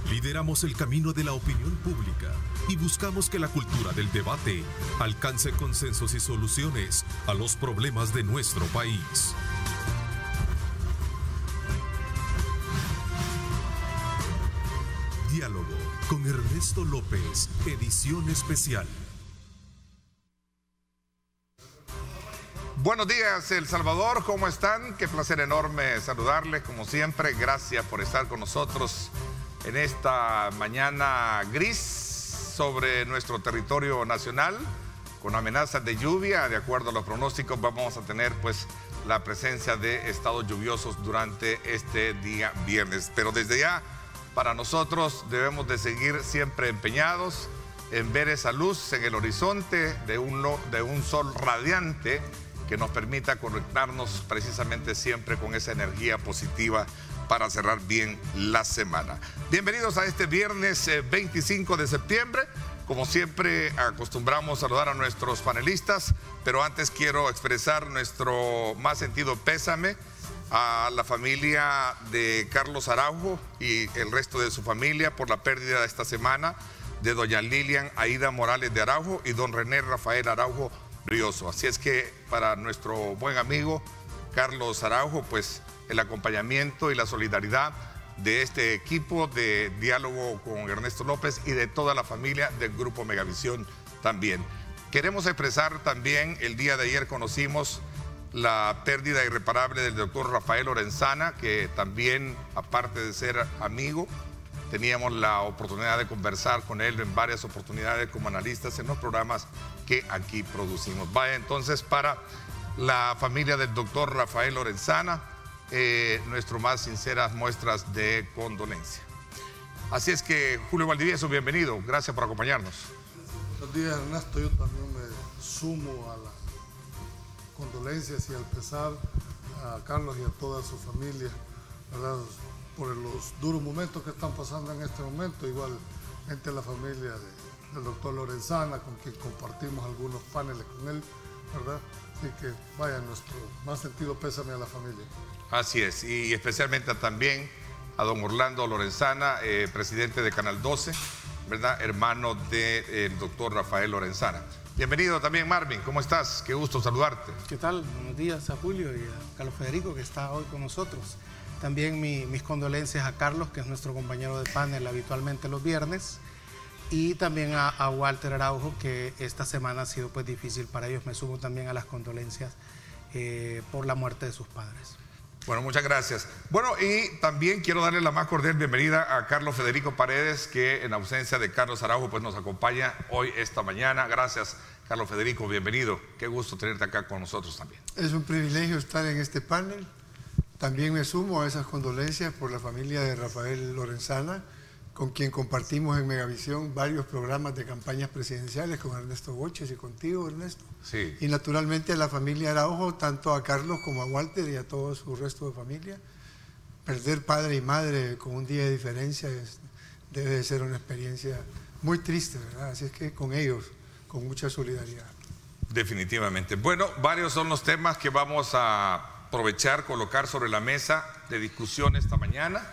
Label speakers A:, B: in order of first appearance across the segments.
A: Lideramos el camino de la opinión pública y buscamos que la cultura del debate alcance consensos y soluciones a los problemas de nuestro país. Diálogo con Ernesto López, edición especial.
B: Buenos días, El Salvador, ¿cómo están? Qué placer enorme saludarles, como siempre. Gracias por estar con nosotros en esta mañana gris sobre nuestro territorio nacional, con amenazas de lluvia. De acuerdo a los pronósticos, vamos a tener pues la presencia de estados lluviosos durante este día viernes. Pero desde ya, para nosotros debemos de seguir siempre empeñados en ver esa luz en el horizonte de un sol radiante que nos permita conectarnos precisamente siempre con esa energía positiva para cerrar bien la semana. Bienvenidos a este viernes 25 de septiembre. Como siempre, acostumbramos saludar a nuestros panelistas, pero antes quiero expresar nuestro más sentido pésame a la familia de Carlos Araujo y el resto de su familia por la pérdida esta semana de doña Lilian Aida Morales de Araujo y don René Rafael Araujo Brioso. Así es que para nuestro buen amigo Carlos Araujo, pues el acompañamiento y la solidaridad de este equipo de Diálogo con Ernesto López y de toda la familia del Grupo Megavisión también. Queremos expresar también, el día de ayer conocimos la pérdida irreparable del doctor Rafael Lorenzana, que también, aparte de ser amigo, teníamos la oportunidad de conversar con él en varias oportunidades como analistas en los programas que aquí producimos. Vaya entonces para la familia del doctor Rafael Lorenzana, nuestras más sinceras muestras de condolencia. Así es que, Julio Valdivieso, bienvenido, gracias por acompañarnos.
C: Buenos días, Ernesto. Yo también me sumo a las condolencias y al pesar a Carlos y a toda su familia, ¿verdad?, por los duros momentos que están pasando en este momento. Igualmente la familia del doctor Lorenzana, con quien compartimos algunos paneles con él, ¿verdad? Así que vaya, nuestro más sentido pésame a la familia.
B: Así es, y especialmente también a don Orlando Lorenzana, presidente de Canal 12, ¿verdad?, hermano del doctor Rafael Lorenzana. Bienvenido también, Marvin, ¿cómo estás? Qué gusto saludarte.
D: ¿Qué tal? Buenos días a Julio y a Carlos Federico, que está hoy con nosotros. También mis condolencias a Carlos, que es nuestro compañero de panel habitualmente los viernes, y también a Walter Araujo, que esta semana ha sido pues difícil para ellos. Me sumo también a las condolencias por la muerte de sus padres.
B: Bueno, muchas gracias. Bueno, y también quiero darle la más cordial bienvenida a Carlos Federico Paredes, que en ausencia de Carlos Araujo pues nos acompaña hoy esta mañana. Gracias, Carlos Federico, bienvenido. Qué gusto tenerte acá con nosotros también.
E: Es un privilegio estar en este panel. También me sumo a esas condolencias por la familia de Rafael Lorenzana, con quien compartimos en Megavisión varios programas de campañas presidenciales con Ernesto Boches y contigo, Ernesto.
B: Sí.
E: Y naturalmente a la familia Araujo, tanto a Carlos como a Walter y a todo su resto de familia. Perder padre y madre con un día de diferencia debe de ser una experiencia muy triste, ¿verdad? Así es que con ellos, con mucha solidaridad.
B: Definitivamente. Bueno, varios son los temas que vamos a aprovechar, colocar sobre la mesa de discusión esta mañana,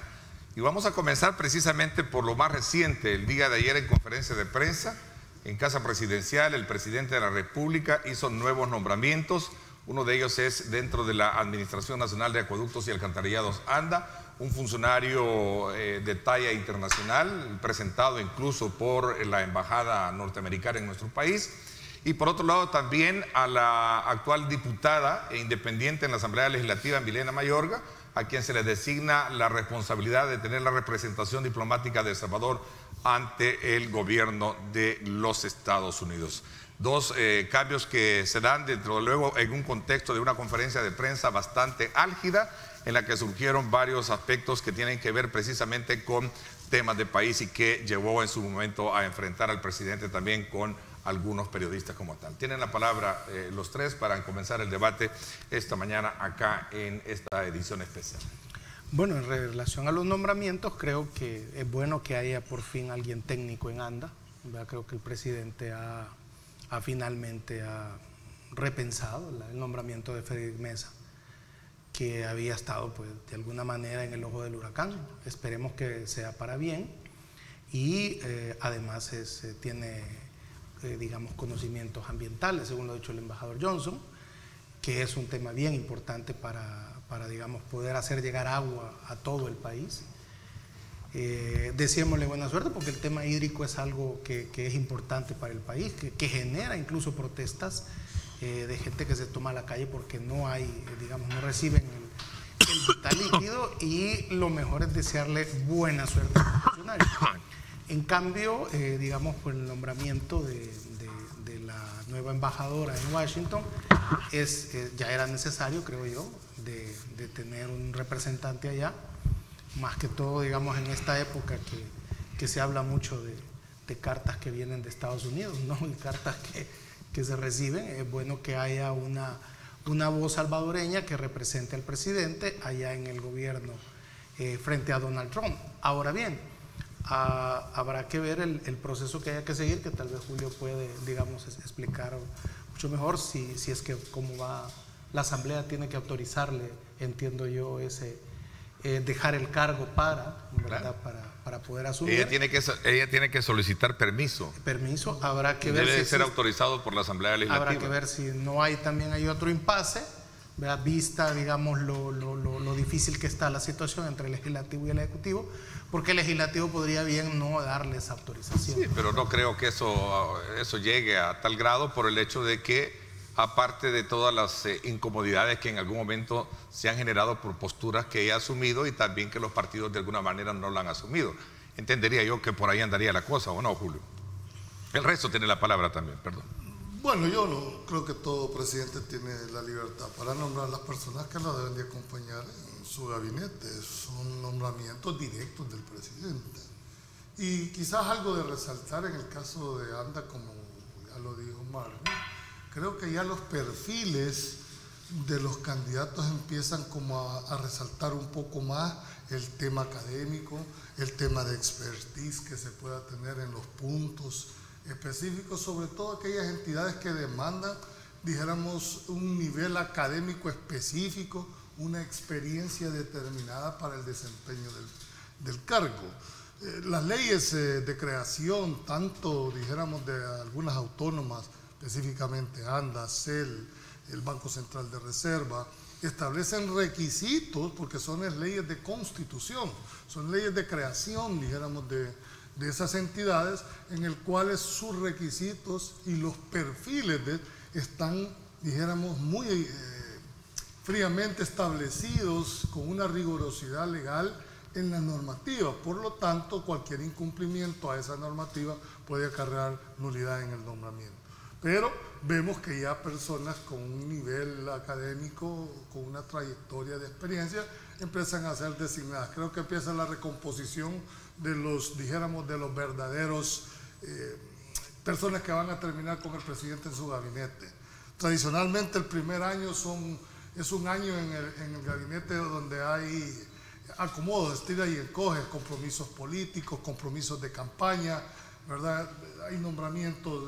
B: y vamos a comenzar precisamente por lo más reciente. El día de ayer, en conferencia de prensa en Casa Presidencial, el presidente de la República hizo nuevos nombramientos. Uno de ellos es dentro de la Administración Nacional de Acueductos y Alcantarillados, ANDA, un funcionario de talla internacional, presentado incluso por la embajada norteamericana en nuestro país. Y por otro lado también a la actual diputada e independiente en la Asamblea Legislativa, Milena Mayorga, a quien se le designa la responsabilidad de tener la representación diplomática de El Salvador ante el gobierno de los Estados Unidos. Dos cambios que se dan dentro de luego en un contexto de una conferencia de prensa bastante álgida, en la que surgieron varios aspectos que tienen que ver precisamente con temas de país y que llevó en su momento a enfrentar al presidente también con algunos periodistas como tal. Tienen la palabra los tres para comenzar el debate esta mañana acá en esta edición especial.
D: Bueno, en relación a los nombramientos, creo que es bueno que haya por fin alguien técnico en ANDA. Creo que el presidente finalmente ha repensado el nombramiento de Frederick Mesa, que había estado pues de alguna manera en el ojo del huracán. Esperemos que sea para bien. y además tiene, digamos, conocimientos ambientales, según lo ha dicho el embajador Johnson, que es un tema bien importante para digamos, poder hacer llegar agua a todo el país. Deseémosle buena suerte porque el tema hídrico es algo que es importante para el país, que genera incluso protestas de gente que se toma a la calle porque no hay, digamos, no reciben el vital líquido, y lo mejor es desearle buena suerte al funcionario. En cambio, digamos, por el nombramiento de la nueva embajadora en Washington, ya era necesario, creo yo, de tener un representante allá, más que todo, digamos, en esta época que se habla mucho de cartas que vienen de Estados Unidos, ¿no? Y cartas que se reciben. Es bueno que haya una voz salvadoreña que represente al presidente allá en el gobierno frente a Donald Trump. Ahora bien, habrá que ver el proceso que haya que seguir, que tal vez Julio puede, digamos, explicar mucho mejor si es que cómo va. La Asamblea tiene que autorizarle, entiendo yo, dejar el cargo ¿verdad? Para poder asumir.
B: Ella tiene que solicitar permiso.
D: Habrá que ver
B: debe ser autorizado por la Asamblea Legislativa.
D: Habrá que ver si no hay otro impasse, ¿verdad? Vista, digamos, lo difícil que está la situación entre el Legislativo y el Ejecutivo, porque el Legislativo podría bien no darle esa autorización.
B: Sí, pero no creo que eso llegue a tal grado, por el hecho de que, aparte de todas las incomodidades que en algún momento se han generado por posturas que ella ha asumido, y también que los partidos de alguna manera no la han asumido. Entendería yo que por ahí andaría la cosa, ¿o no, Julio? El resto tiene la palabra también, perdón.
C: Bueno, yo no creo que todo presidente tiene la libertad para nombrar las personas que lo deben de acompañar en su gabinete. Son nombramientos directos del presidente. Y quizás algo de resaltar en el caso de ANDA, como ya lo dijo Marvin, creo que ya los perfiles de los candidatos empiezan como a resaltar un poco más el tema académico, el tema de expertise que se pueda tener en los puntos específicos, sobre todo aquellas entidades que demandan, dijéramos, un nivel académico específico, una experiencia determinada para el desempeño del cargo. Las leyes de creación, tanto dijéramos de algunas autónomas, específicamente ANDA, CEL, el Banco Central de Reserva, establecen requisitos, porque son las leyes de constitución, son leyes de creación, dijéramos, de esas entidades, en el cuales sus requisitos y los perfiles están, dijéramos, muy fríamente establecidos, con una rigurosidad legal en la normativa. Por lo tanto, cualquier incumplimiento a esa normativa puede acarrear nulidad en el nombramiento. Pero vemos que ya personas con un nivel académico, con una trayectoria de experiencia, empiezan a ser designadas. Creo que empieza la recomposición de los, dijéramos, de los verdaderos personas que van a terminar con el presidente en su gabinete. Tradicionalmente el primer año es un año en el gabinete donde hay acomodos, estira y encoge, compromisos políticos, compromisos de campaña, ¿verdad? Hay nombramientos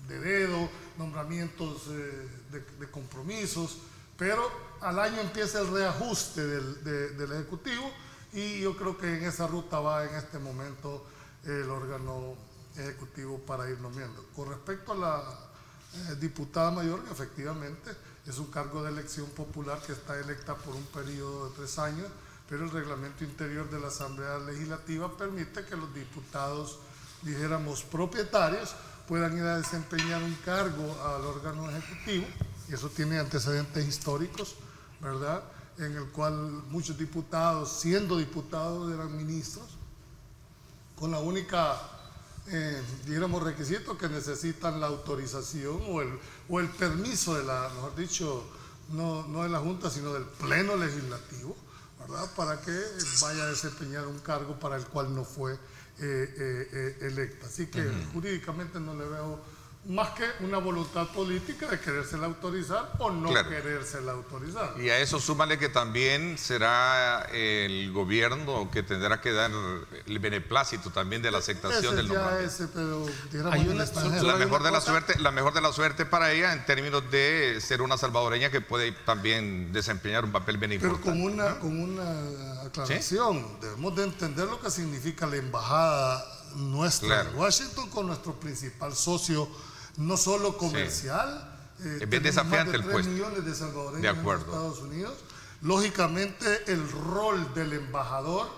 C: de dedo, nombramientos de compromisos, pero al año empieza el reajuste del Ejecutivo, y yo creo que en esa ruta va en este momento el órgano ejecutivo para ir nombrando. Con respecto a la diputada mayor, que efectivamente es un cargo de elección popular que está electa por un periodo de 3 años, pero el reglamento interior de la Asamblea Legislativa permite que los diputados, dijéramos, propietarios, puedan ir a desempeñar un cargo al órgano ejecutivo, y eso tiene antecedentes históricos, ¿verdad?, en el cual muchos diputados, siendo diputados, eran ministros, con la única, dijéramos, requisito que necesitan la autorización o el permiso de la, mejor dicho, no de la Junta, sino del Pleno Legislativo, ¿verdad?, para que vaya a desempeñar un cargo para el cual no fue electa. Así que jurídicamente no le veo más que una voluntad política de querérsela autorizar o no querérsela autorizar.
B: Y a eso súmale que también será el gobierno que tendrá que dar el beneplácito también de la aceptación del nombramiento.
C: Pero
B: hay la mejor de la suerte para ella en términos de ser una salvadoreña que puede también desempeñar un papel bien importante.
C: Pero con una aclaración, ¿sí? Debemos de entender lo que significa la embajada nuestra en Washington con nuestro principal socio, no solo comercial,
B: es bien desafiante el puesto.
C: 3 millones de salvadoreños en los Estados Unidos. Lógicamente el rol del embajador,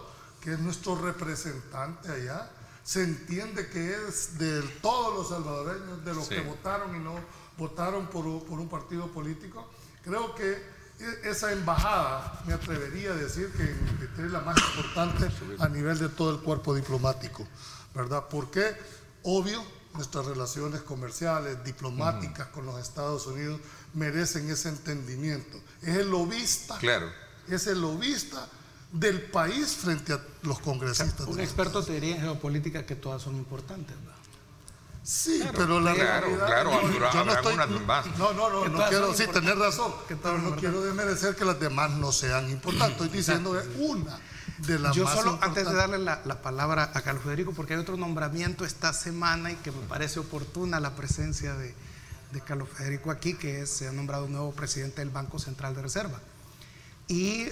C: que es nuestro representante allá, se entiende que es de todos los salvadoreños, de los que votaron y no votaron por un partido político. Creo que esa embajada, me atrevería a decir que es la más importante a nivel de todo el cuerpo diplomático, ¿verdad? Porque, obvio, nuestras relaciones comerciales, diplomáticas con los Estados Unidos merecen ese entendimiento. Es el lobista, es el lobista del país frente a los congresistas.
D: Un experto te diría en geopolítica que todas son importantes, ¿verdad?
C: Sí, pero la realidad... No quiero, sí, tener razón, pero no quiero desmerecer que las demás no sean importantes. Estoy diciendo es una de las
D: Yo
C: más
D: solo,
C: importantes.
D: antes de darle la palabra a Carlos Federico, porque hay otro nombramiento esta semana y que me parece oportuna la presencia de Carlos Federico aquí, que se ha nombrado un nuevo presidente del Banco Central de Reserva. Y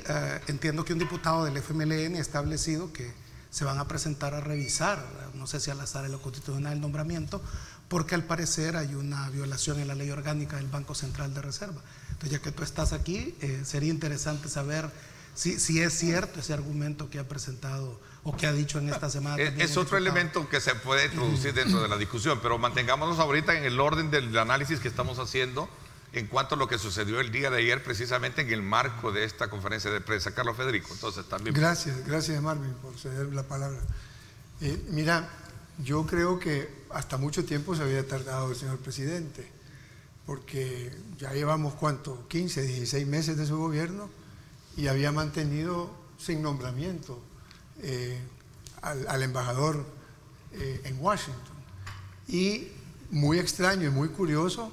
D: entiendo que un diputado del FMLN ha establecido que se van a presentar a revisar, no sé si al azar en lo constitucional el nombramiento, porque al parecer hay una violación en la ley orgánica del Banco Central de Reserva. Entonces, ya que tú estás aquí, sería interesante saber si es cierto ese argumento que ha presentado o que ha dicho en esta semana.
B: Es otro elemento que se puede introducir dentro de la discusión, pero mantengámonos ahorita en el orden del análisis que estamos haciendo en cuanto a lo que sucedió el día de ayer, precisamente en el marco de esta conferencia de prensa. Carlos Federico, entonces también.
E: Gracias Marvin por ceder la palabra. Mira, yo creo que hasta mucho tiempo se había tardado el señor presidente, porque ya llevamos, ¿cuánto? 15, 16 meses de su gobierno y había mantenido sin nombramiento al embajador en Washington. Y muy extraño y muy curioso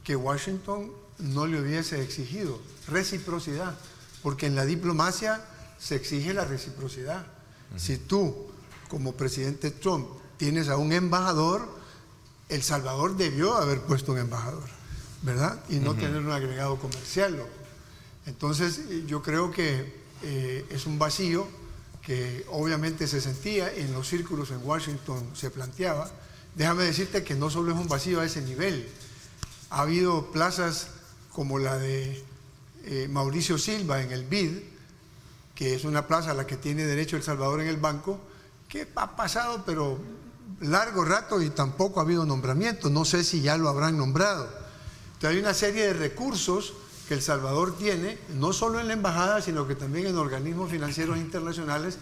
E: que Washington no le hubiese exigido reciprocidad, porque en la diplomacia se exige la reciprocidad. Si tú, como presidente Trump, tienes a un embajador, El Salvador debió haber puesto un embajador, ¿verdad? Y no tener un agregado comercial. Entonces, yo creo que es un vacío que obviamente se sentía en los círculos en Washington, se planteaba. Déjame decirte que no solo es un vacío a ese nivel. Ha habido plazas como la de Mauricio Silva en el BID, que es una plaza a la que tiene derecho El Salvador en el banco, que ha pasado pero largo rato y tampoco ha habido nombramiento. No sé si ya lo habrán nombrado. Entonces hay una serie de recursos que El Salvador tiene, no solo en la embajada, sino que también en organismos financieros internacionales,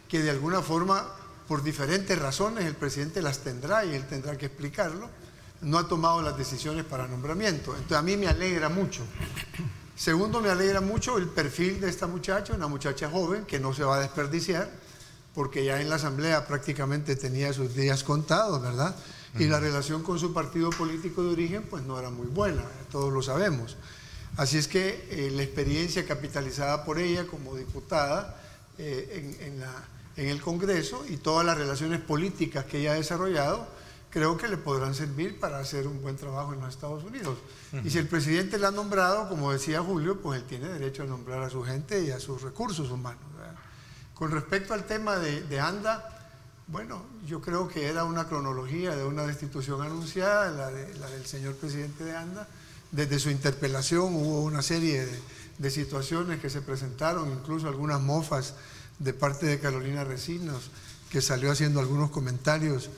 E: que de alguna forma, por diferentes razones, el presidente las tendrá y él tendrá que explicarlo. No ha tomado las decisiones para nombramiento. Entonces a mí me alegra mucho. Segundo, me alegra mucho el perfil de esta muchacha, una muchacha joven que no se va a desperdiciar, porque ya en la asamblea prácticamente tenía sus días contados, ¿verdad? Y la relación con su partido político de origen pues no era muy buena, todos lo sabemos. Así es que la experiencia capitalizada por ella como diputada en el Congreso y todas las relaciones políticas que ella ha desarrollado, creo que le podrán servir para hacer un buen trabajo en los Estados Unidos. Y si el presidente la ha nombrado, como decía Julio, pues él tiene derecho a nombrar a su gente y a sus recursos humanos, ¿verdad? Con respecto al tema de ANDA, bueno, yo creo que era una cronología de una destitución anunciada, la del señor presidente de ANDA. Desde su interpelación hubo una serie de situaciones que se presentaron, incluso algunas mofas de parte de Carolina Recinos, que salió haciendo algunos comentarios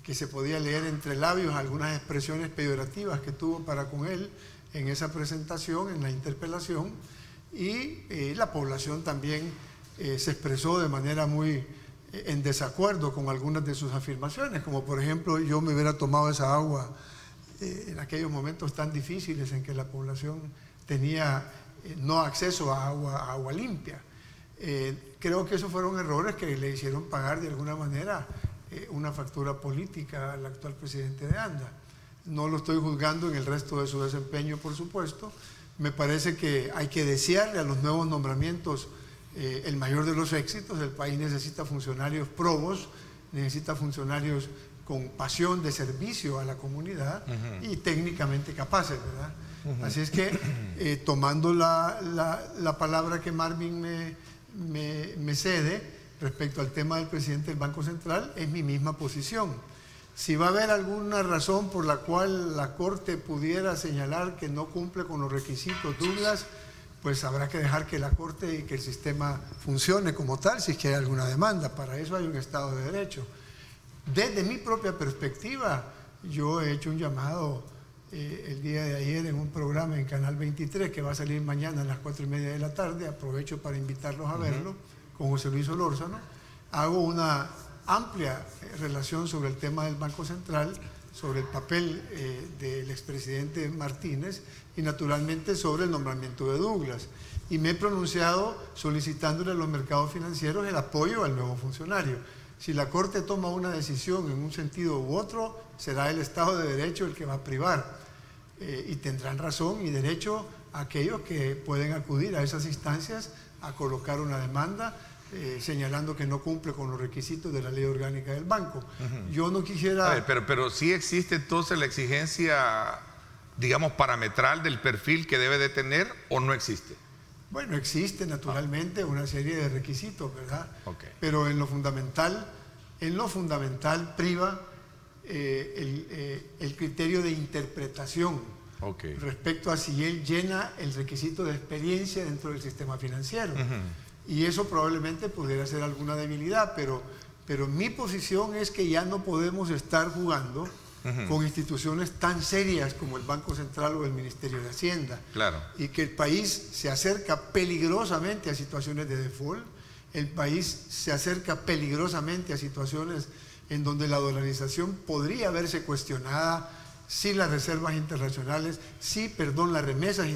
E: que se podía leer entre labios, algunas expresiones peyorativas que tuvo para con él en esa presentación, en la interpelación, y la población también se expresó de manera muy en desacuerdo con algunas de sus afirmaciones, como por ejemplo, yo me hubiera tomado esa agua en aquellos momentos tan difíciles en que la población tenía no acceso a agua limpia. Creo que esos fueron errores que le hicieron pagar de alguna manera una factura política al actual presidente de ANDA. No lo estoy juzgando en el resto de su desempeño, por supuesto. Me parece que hay que desearle a los nuevos nombramientos el mayor de los éxitos. El país necesita funcionarios probos, necesita funcionarios con pasión de servicio a la comunidad y técnicamente capaces, ¿verdad? Así es que, tomando la palabra que Marvin me cede respecto al tema del presidente del Banco Central, es mi misma posición. Si va a haber alguna razón por la cual la Corte pudiera señalar que no cumple con los requisitos Douglas, pues habrá que dejar que la Corte y que el sistema funcione como tal, si es que hay alguna demanda. Para eso hay un Estado de Derecho. Desde mi propia perspectiva, yo he hecho un llamado el día de ayer en un programa en Canal 23 que va a salir mañana a las 4:30 de la tarde. Aprovecho para invitarlos a verlo, con José Luis Solórzano. Hago una amplia relación sobre el tema del Banco Central, sobre el papel del expresidente Martínez y naturalmente sobre el nombramiento de Douglas. Y me he pronunciado solicitándole a los mercados financieros el apoyo al nuevo funcionario. Si la Corte toma una decisión en un sentido u otro, será el Estado de Derecho el que va a privar. Y tendrán razón y derecho aquellos que pueden acudir a esas instancias a colocar una demanda señalando que no cumple con los requisitos de la ley orgánica del banco. Yo no quisiera...
B: A ver, pero sí existe entonces la exigencia, digamos, parametral del perfil que debe de tener, ¿o no existe?
E: Bueno, existe naturalmente una serie de requisitos, ¿verdad?
B: Okay.
E: Pero en lo fundamental priva el criterio de interpretación respecto a si él llena el requisito de experiencia dentro del sistema financiero. Y eso probablemente pudiera ser alguna debilidad, pero mi posición es que ya no podemos estar jugando con instituciones tan serias como el Banco Central o el Ministerio de Hacienda.
B: Claro.
E: Y que el país se acerca peligrosamente a situaciones de default, el país se acerca peligrosamente a situaciones en donde la dolarización podría verse cuestionada si las reservas internacionales, las remesas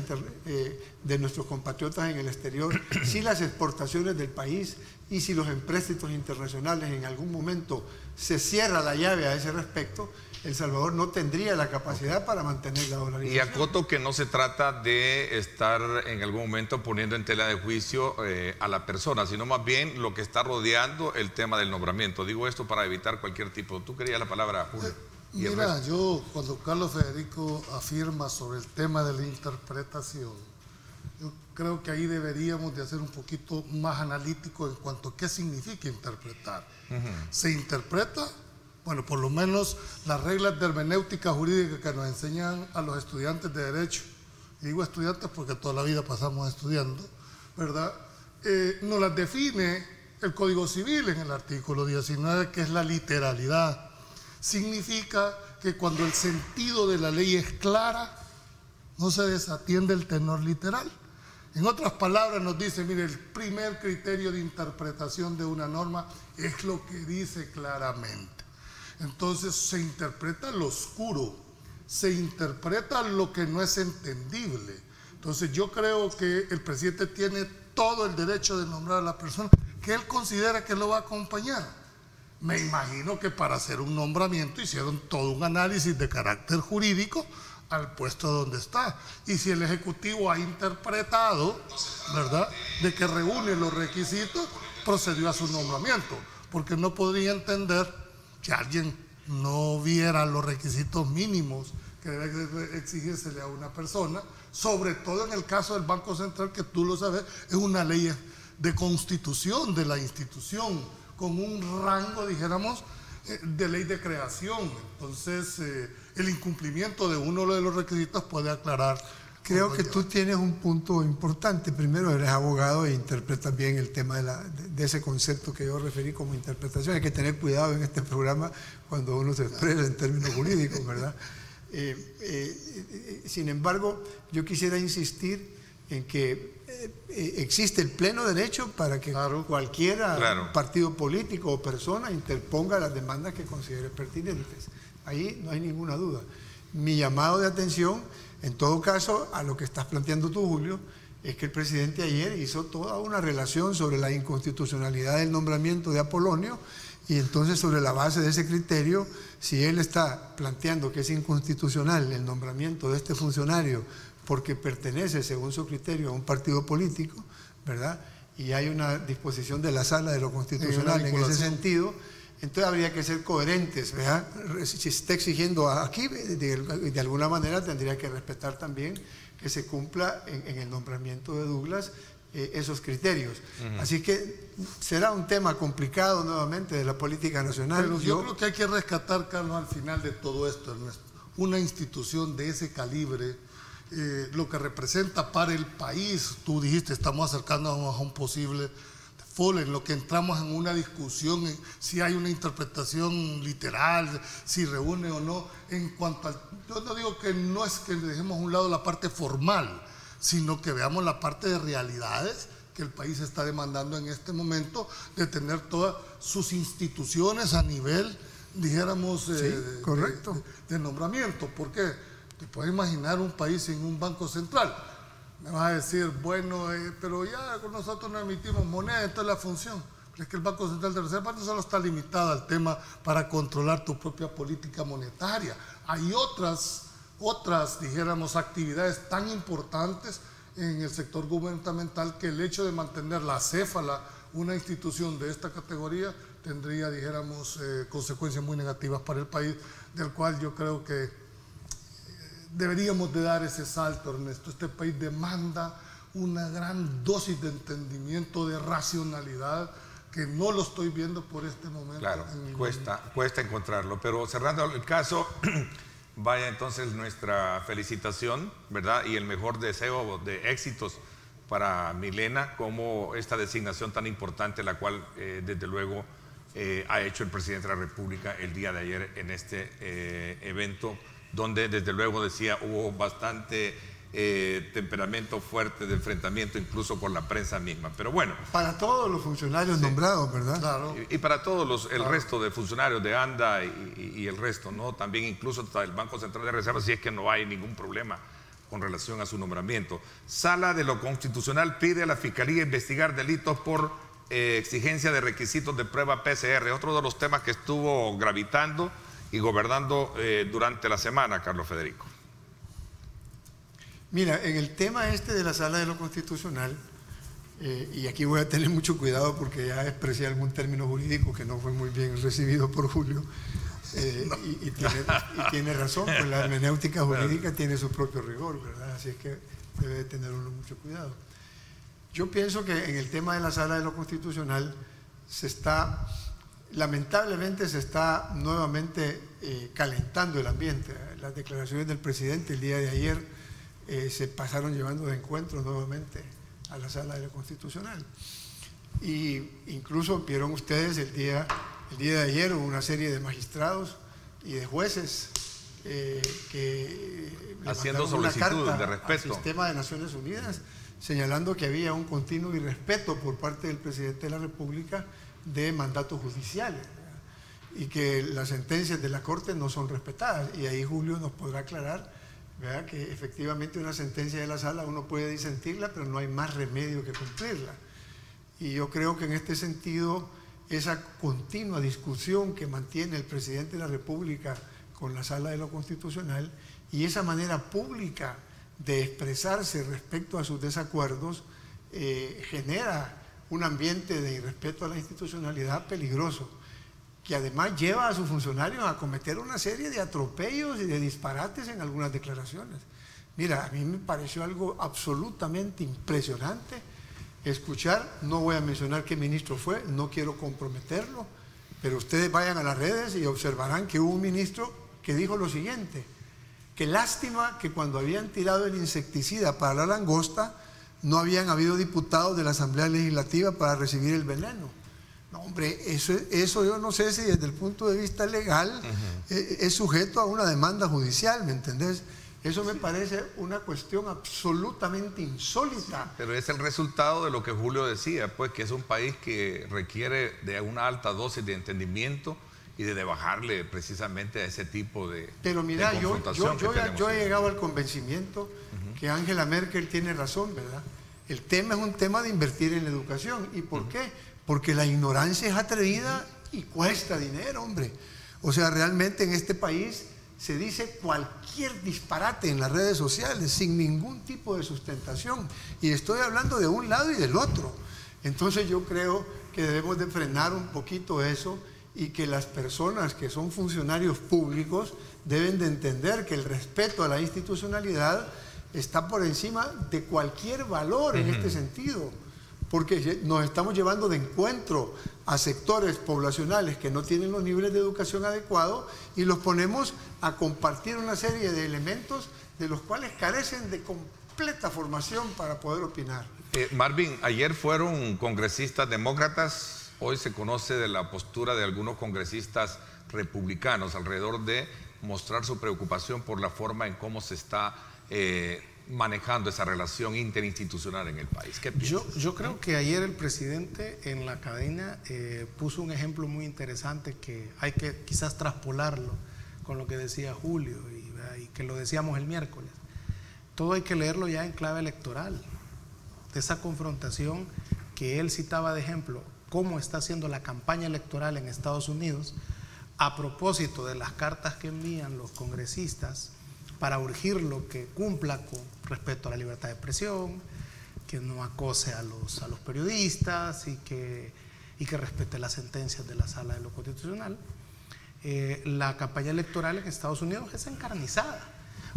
E: de nuestros compatriotas en el exterior, si las exportaciones del país y si los empréstitos internacionales en algún momento se cierra la llave a ese respecto, El Salvador no tendría la capacidad para mantener la dolarización.
B: Y acoto que no se trata de estar en algún momento poniendo en tela de juicio a la persona, sino más bien lo que está rodeando el tema del nombramiento. Digo esto para evitar cualquier tipo... ¿Tú querías la palabra, Julio?
C: Mira, yo cuando Carlos Federico afirma sobre el tema de la interpretación, yo creo que ahí deberíamos de hacer un poquito más analítico en cuanto a qué significa interpretar. Se interpreta, bueno, por lo menos las reglas de hermenéutica jurídica que nos enseñan a los estudiantes de Derecho, y digo estudiantes porque toda la vida pasamos estudiando, ¿verdad? Nos las define el Código Civil en el artículo 19, que es la literalidad. Significa que cuando el sentido de la ley es clara, no se desatiende el tenor literal. En otras palabras nos dice, mire, el primer criterio de interpretación de una norma es lo que dice claramente. Entonces se interpreta lo oscuro, se interpreta lo que no es entendible. Entonces yo creo que el presidente tiene todo el derecho de nombrar a la persona que él considera que lo va a acompañar. Me imagino que para hacer un nombramiento hicieron todo un análisis de carácter jurídico al puesto donde está. Y si el Ejecutivo ha interpretado, ¿verdad?, de que reúne los requisitos, procedió a su nombramiento. Porque no podría entender que alguien no viera los requisitos mínimos que debe exigírsele a una persona, sobre todo en el caso del Banco Central, que tú lo sabes, es una ley de constitución de la institución, con un rango, dijéramos, de ley de creación. Entonces, el incumplimiento de uno de los requisitos puede aclarar.
E: Creo que tú tienes un punto importante. Primero, eres abogado e interpretas bien el tema de ese concepto que yo referí como interpretación. Hay que tener cuidado en este programa cuando uno se expresa en términos jurídicos, ¿verdad? Sin embargo, yo quisiera insistir en que existe el pleno derecho para que cualquier partido político o persona interponga las demandas que considere pertinentes. Ahí no hay ninguna duda. Mi llamado de atención, en todo caso, a lo que estás planteando tú, Julio, es que el presidente ayer hizo toda una relación sobre la inconstitucionalidad del nombramiento de Apolonio Y entonces, sobre la base de ese criterio, si él está planteando que es inconstitucional el nombramiento de este funcionario porque pertenece, según su criterio, a un partido político, ¿verdad?, y hay una disposición de la Sala de lo Constitucional en ese sentido, entonces habría que ser coherentes, ¿verdad? Si está exigiendo aquí, de alguna manera tendría que respetar también que se cumpla en el nombramiento de Douglas esos criterios. Así que será un tema complicado nuevamente de la política nacional.
C: Pero yo creo que hay que rescatar, Carlos, al final de todo esto, Ernesto, una institución de ese calibre, lo que representa para el país. Tú dijiste, estamos acercándonos a un posible default, en lo que entramos en una discusión, si hay una interpretación literal, si reúne o no, en cuanto al... Yo no digo que no es que dejemos a un lado la parte formal, sino que veamos la parte de realidades que el país está demandando en este momento, de tener todas sus instituciones a nivel, dijéramos,
E: correcto,
C: de nombramiento. ¿Por qué? Te puedes imaginar un país sin un banco central. Me vas a decir, bueno, pero ya con nosotros no emitimos moneda, esta es la función. Pero es que el Banco Central de Reserva no solo está limitado al tema para controlar tu propia política monetaria. Hay otras, dijéramos, actividades tan importantes en el sector gubernamental que el hecho de mantener la céfala, una institución de esta categoría, tendría, dijéramos, consecuencias muy negativas para el país, del cual yo creo que deberíamos de dar ese salto, Ernesto. Este país demanda una gran dosis de entendimiento, de racionalidad, que no lo estoy viendo por este momento.
B: Claro, cuesta encontrarlo, pero cerrando el caso, vaya entonces nuestra felicitación, ¿verdad? Y el mejor deseo de éxitos para Milena, como esta designación tan importante, la cual desde luego ha hecho el presidente de la República el día de ayer en este evento, donde desde luego decía hubo bastante temperamento fuerte de enfrentamiento incluso con la prensa misma, pero bueno.
E: Para todos los funcionarios nombrados, ¿verdad?
C: Claro.
B: Y para todos el resto de funcionarios de ANDA y el resto, ¿no? También incluso hasta el Banco Central de Reserva, si es que no hay ningún problema con relación a su nombramiento. Sala de lo Constitucional pide a la Fiscalía investigar delitos por exigencia de requisitos de prueba PCR, otro de los temas que estuvo gravitando y gobernando durante la semana, Carlos Federico.
E: Mira, en el tema este de la Sala de lo Constitucional, y aquí voy a tener mucho cuidado porque ya expresé algún término jurídico que no fue muy bien recibido por Julio, y tiene razón, pues la hermenéutica jurídica tiene su propio rigor, ¿verdad? Así es que debe tener uno mucho cuidado. Yo pienso que en el tema de la Sala de lo Constitucional lamentablemente se está nuevamente calentando el ambiente. Las declaraciones del presidente el día de ayer se pasaron llevando de encuentro nuevamente a la Sala de lo Constitucional. Y incluso vieron ustedes el día de ayer hubo una serie de magistrados y de jueces que
B: haciendo solicitudes de respeto
E: al sistema de Naciones Unidas, señalando que había un continuo irrespeto por parte del presidente de la República de mandatos judiciales, ¿verdad? Y que las sentencias de la Corte no son respetadas. Y ahí Julio nos podrá aclarar, ¿verdad?, que efectivamente una sentencia de la Sala uno puede disentirla, pero no hay más remedio que cumplirla. Y yo creo que en este sentido, esa continua discusión que mantiene el presidente de la República con la Sala de lo Constitucional y esa manera pública de expresarse respecto a sus desacuerdos genera un ambiente de irrespeto a la institucionalidad peligroso, que además lleva a sus funcionarios a cometer una serie de atropellos y de disparates en algunas declaraciones. Mira, a mí me pareció algo absolutamente impresionante escuchar, no voy a mencionar qué ministro fue, no quiero comprometerlo, pero ustedes vayan a las redes y observarán que hubo un ministro que dijo lo siguiente: qué lástima que cuando habían tirado el insecticida para la langosta no habían habido diputados de la Asamblea Legislativa para recibir el veneno. No, hombre, eso yo no sé si desde el punto de vista legal es sujeto a una demanda judicial, ¿me entendés? Eso me parece una cuestión absolutamente insólita.
B: Sí, pero es el resultado de lo que Julio decía, pues que es un país que requiere de una alta dosis de entendimiento y de bajarle precisamente a ese tipo de
E: Pero mira,
B: de
E: yo he llegado al convencimiento que Angela Merkel tiene razón, ¿verdad? El tema es un tema de invertir en la educación. ¿Y por qué? Porque la ignorancia es atrevida y cuesta dinero, hombre. O sea, realmente en este país se dice cualquier disparate en las redes sociales sin ningún tipo de sustentación. Y estoy hablando de un lado y del otro. Entonces yo creo que debemos de frenar un poquito eso y que las personas que son funcionarios públicos deben de entender que el respeto a la institucionalidad está por encima de cualquier valor en este sentido, porque nos estamos llevando de encuentro a sectores poblacionales que no tienen los niveles de educación adecuados y los ponemos a compartir una serie de elementos de los cuales carecen de completa formación para poder opinar.
B: Marvin, ayer fueron congresistas demócratas. Hoy se conoce de la postura de algunos congresistas republicanos alrededor de mostrar su preocupación por la forma en cómo se está manejando esa relación interinstitucional en el país. ¿Qué piensas?
D: Yo creo que ayer el presidente en la cadena puso un ejemplo muy interesante que hay que quizás traspolarlo con lo que decía Julio y que lo decíamos el miércoles. Todo hay que leerlo ya en clave electoral. De esa confrontación que él citaba de ejemplo, cómo está haciendo la campaña electoral en Estados Unidos a propósito de las cartas que envían los congresistas para urgirlo que cumpla con respecto a la libertad de expresión, que no acose a los periodistas y que respete las sentencias de la Sala de lo Constitucional. La campaña electoral en Estados Unidos es encarnizada.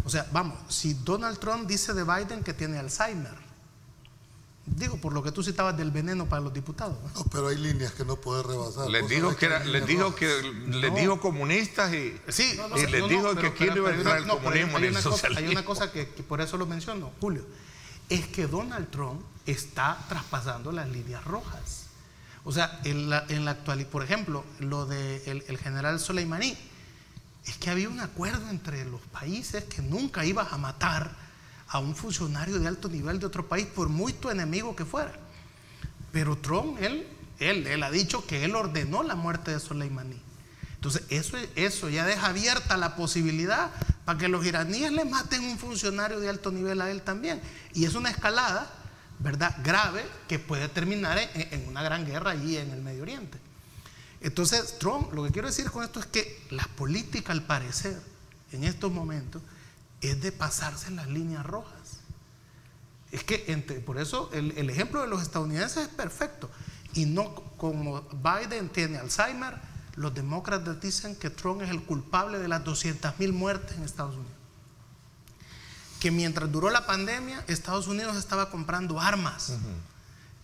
D: O sea, vamos, si Donald Trump dice de Biden que tiene Alzheimer, digo, por lo que tú citabas del veneno para los diputados.
C: No, pero hay líneas que no puede rebasar.
B: Les dijo comunistas y,
D: sí,
B: y les dijo que aquí no iba a entrar el comunismo ni el socialismo.
D: Hay una cosa que por eso lo menciono, Julio, es que Donald Trump está traspasando las líneas rojas. O sea, en la actualidad, por ejemplo, lo del el general Soleimani, es que había un acuerdo entre los países que nunca ibas a matar a un funcionario de alto nivel de otro país, por muy tu enemigo que fuera. Pero Trump, él ha dicho que él ordenó la muerte de Soleimani. Entonces, eso ya deja abierta la posibilidad para que los iraníes le maten un funcionario de alto nivel a él también. Y es una escalada, ¿verdad?, grave, que puede terminar en una gran guerra allí en el Medio Oriente. Entonces, Trump, lo que quiero decir con esto es que la política, al parecer, en estos momentos, es de pasarse en las líneas rojas. Es que por eso el ejemplo de los estadounidenses es perfecto. Y no como Biden tiene Alzheimer, los demócratas dicen que Trump es el culpable de las 200,000 muertes en Estados Unidos. Que mientras duró la pandemia, Estados Unidos estaba comprando armas.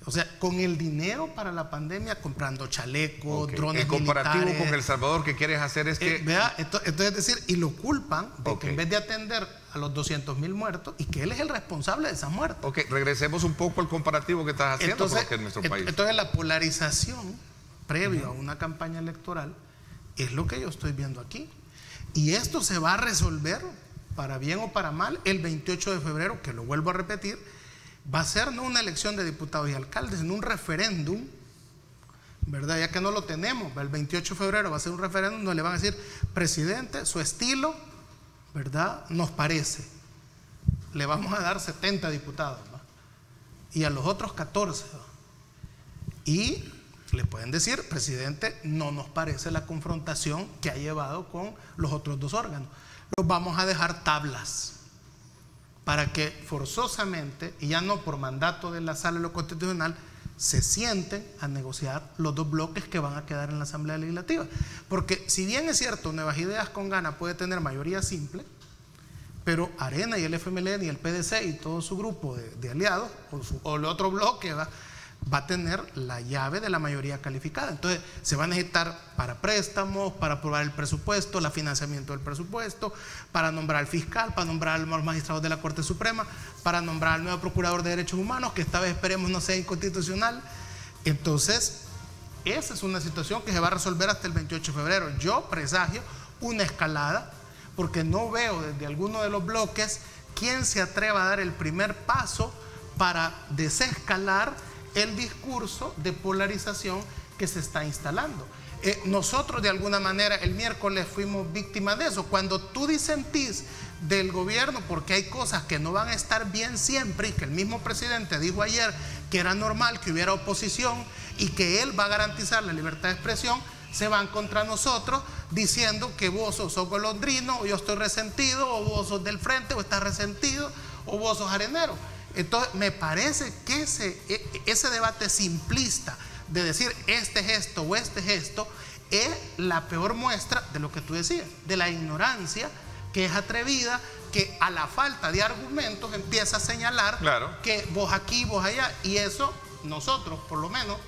D: O sea, con el dinero para la pandemia, comprando chalecos, drones militares.
B: El comparativo con El Salvador que quieres hacer es que...
D: Entonces es decir, y lo culpan de que en vez de atender a los 200,000 muertos, y que él es el responsable de esas muertes.
B: Ok, regresemos un poco al comparativo que estás haciendo en nuestro país.
D: Entonces la polarización previo a una campaña electoral es lo que yo estoy viendo aquí. Y esto se va a resolver, para bien o para mal, el 28 de febrero, que lo vuelvo a repetir. Va a ser no una elección de diputados y alcaldes, sino un referéndum, ¿verdad? Ya que no lo tenemos, el 28 de febrero va a ser un referéndum donde le van a decir, presidente, su estilo, ¿verdad?, nos parece. Le vamos a dar 70 diputados, ¿va?, y a los otros 14, ¿va?, y le pueden decir, presidente, no nos parece la confrontación que ha llevado con los otros dos órganos. Los vamos a dejar tablas, para que forzosamente, y ya no por mandato de la Sala de lo Constitucional, se sienten a negociar los dos bloques que van a quedar en la Asamblea Legislativa. Porque si bien es cierto, Nuevas Ideas con Gana puede tener mayoría simple, pero Arena y el FMLN y el PDC y todo su grupo de aliados, o el otro bloque, va a tener la llave de la mayoría calificada. Entonces se va a necesitar para préstamos, para aprobar el presupuesto, el financiamiento del presupuesto, para nombrar al fiscal, para nombrar a los magistrados de la Corte Suprema, para nombrar al nuevo procurador de derechos humanos, que esta vez esperemos no sea inconstitucional. Entonces esa es una situación que se va a resolver hasta el 28 de febrero. Yo presagio una escalada, porque no veo desde alguno de los bloques quién se atreva a dar el primer paso para desescalar el discurso de polarización que se está instalando. Nosotros de alguna manera el miércoles fuimos víctimas de eso. Cuando tú disentís del gobierno porque hay cosas que no van a estar bien siempre, y que el mismo presidente dijo ayer que era normal que hubiera oposición y que él va a garantizar la libertad de expresión, se van contra nosotros diciendo que vos sos golondrino, o yo estoy resentido, o vos sos del frente, o estás resentido, o vos sos arenero. Entonces me parece que ese debate simplista de decir este es esto o este es esto es la peor muestra de lo que tú decías, de la ignorancia que es atrevida, que a la falta de argumentos empieza a señalar que vos aquí, vos allá, y eso nosotros, por lo menos,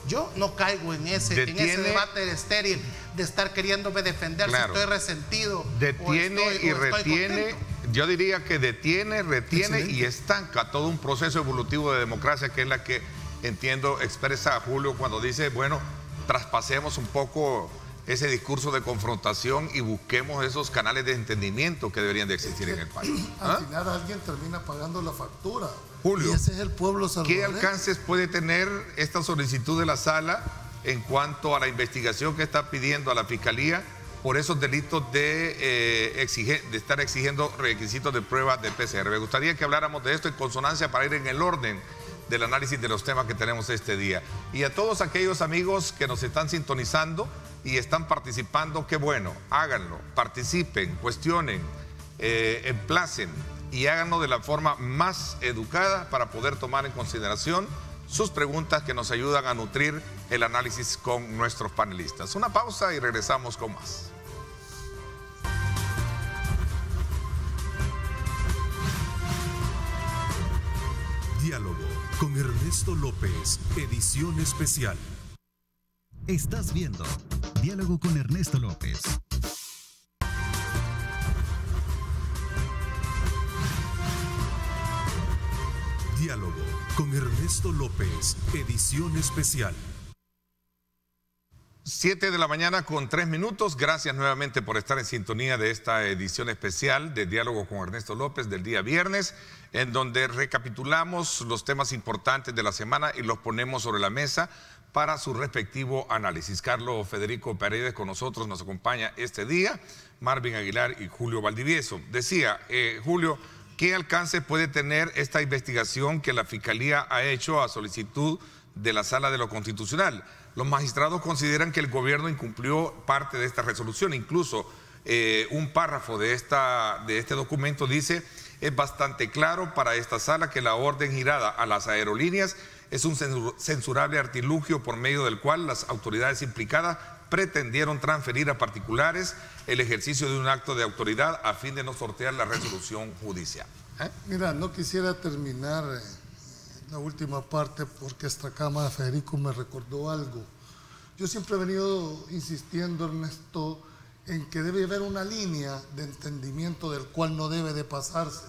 D: yo no caigo en ese debate estéril de estar queriéndome defender si estoy resentido.
B: Detiene y retiene. Yo diría que detiene, retiene y estanca todo un proceso evolutivo de democracia, que es la que entiendo expresa Julio cuando dice, bueno, traspasemos un poco ese discurso de confrontación y busquemos esos canales de entendimiento que deberían de existir en el país.
C: Al final alguien termina pagando la factura.
B: Julio,
C: y ese es el pueblo salvadoreño.
B: ¿Qué alcances puede tener esta solicitud de la sala en cuanto a la investigación que está pidiendo a la Fiscalía por esos delitos de estar exigiendo requisitos de prueba de PCR? Me gustaría que habláramos de esto en consonancia para ir en el orden del análisis de los temas que tenemos este día. Y a todos aquellos amigos que nos están sintonizando y están participando, qué bueno, háganlo, participen, cuestionen, emplacen y háganlo de la forma más educada para poder tomar en consideración sus preguntas que nos ayudan a nutrir el análisis con nuestros panelistas. Una pausa y regresamos con más.
A: Diálogo con Ernesto López, edición especial.
F: Estás viendo Diálogo con Ernesto López.
A: Diálogo con Ernesto López, edición especial.
B: 7 de la mañana con 3 minutos. Gracias nuevamente por estar en sintonía de esta edición especial de Diálogo con Ernesto López del día viernes, en donde recapitulamos los temas importantes de la semana y los ponemos sobre la mesa para su respectivo análisis. Carlos Federico Paredes con nosotros nos acompaña este día, Marvin Aguilar y Julio Valdivieso. Decía, Julio, ¿qué alcance puede tener esta investigación que la Fiscalía ha hecho a solicitud de la Sala de lo Constitucional? Los magistrados consideran que el gobierno incumplió parte de esta resolución. Incluso un párrafo de este documento dice: es bastante claro para esta sala que la orden girada a las aerolíneas es un censurable artilugio por medio del cual las autoridades implicadas pretendieron transferir a particulares el ejercicio de un acto de autoridad a fin de no sortear la resolución judicial.
C: Mira, no quisiera terminar la última parte porque esta cámara, Federico, me recordó algo. Yo siempre he venido insistiendo, Ernesto, en que debe haber una línea de entendimiento del cual no debe de pasarse.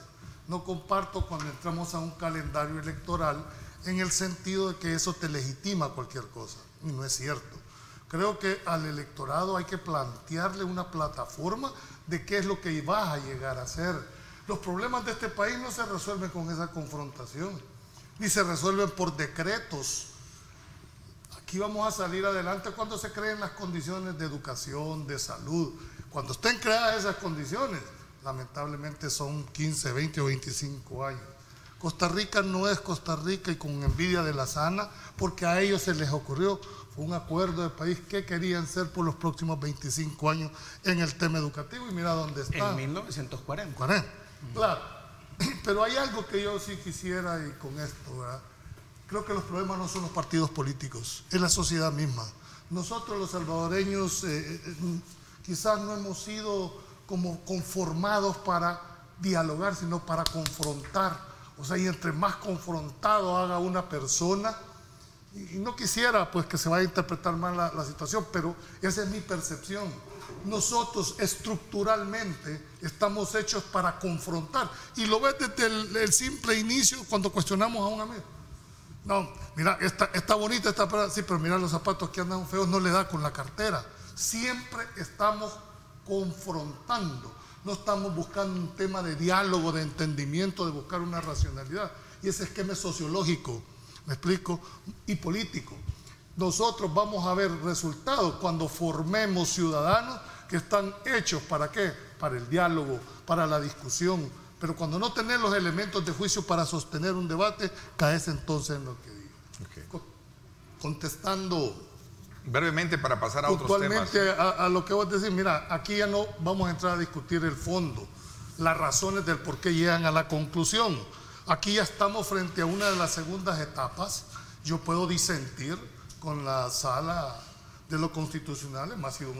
C: No comparto cuando entramos a un calendario electoral en el sentido de que eso te legitima cualquier cosa, y no es cierto. Creo que al electorado hay que plantearle una plataforma de qué es lo que vas a llegar a hacer. Los problemas de este país no se resuelven con esa confrontación, ni se resuelven por decretos. Aquí vamos a salir adelante cuando se creen las condiciones de educación, de salud. Cuando estén creadas esas condiciones, lamentablemente son 15, 20 o 25 años. Costa Rica no es Costa Rica y con envidia de la sana, porque a ellos se les ocurrió, fue un acuerdo de país que querían ser por los próximos 25 años en el tema educativo, y mira dónde está.
D: En 1940.
C: Claro, pero hay algo que yo sí quisiera, y con esto, ¿verdad? Creo que los problemas no son los partidos políticos, es la sociedad misma. Nosotros los salvadoreños quizás no hemos sido como conformados para dialogar, sino para confrontar. O sea, y entre más confrontado haga una persona, y no quisiera pues que se vaya a interpretar mal la situación, pero esa es mi percepción. Nosotros estructuralmente estamos hechos para confrontar, y lo ves desde el simple inicio cuando cuestionamos a un amigo. No, mira, está bonita esta palabra, sí, pero mira los zapatos que andan feos, no le da con la cartera. Siempre estamos confrontando. No estamos buscando un tema de diálogo, de entendimiento, de buscar una racionalidad. Y ese esquema es sociológico, ¿me explico? Y político. Nosotros vamos a ver resultados cuando formemos ciudadanos que están hechos ¿para qué? Para el diálogo, para la discusión. Pero cuando no tenés los elementos de juicio para sostener un debate, caes entonces en lo que digo. Okay. Contestando
B: Brevemente, para pasar a otros temas.
C: Puntualmente a lo que vos decís, mira, aquí ya no vamos a entrar a discutir el fondo, las razones del por qué llegan a la conclusión. Aquí ya estamos frente a una de las segundas etapas. Yo puedo disentir con la sala de lo constitucional, me ha sido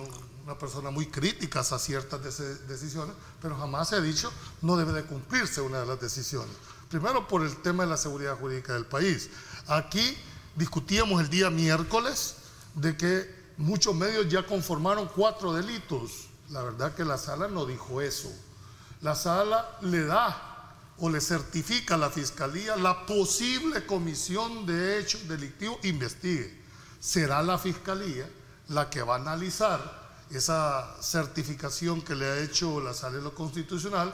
C: una persona muy crítica a ciertas decisiones, pero jamás he dicho no debe de cumplirse una de las decisiones. Primero por el tema de la seguridad jurídica del país. Aquí discutíamos el día miércoles de que muchos medios ya conformaron 4 delitos. La verdad que la sala no dijo eso. La sala le da o le certifica a la Fiscalía la posible comisión de hechos delictivos, investigue. Será la Fiscalía la que va a analizar esa certificación que le ha hecho la Sala de lo Constitucional,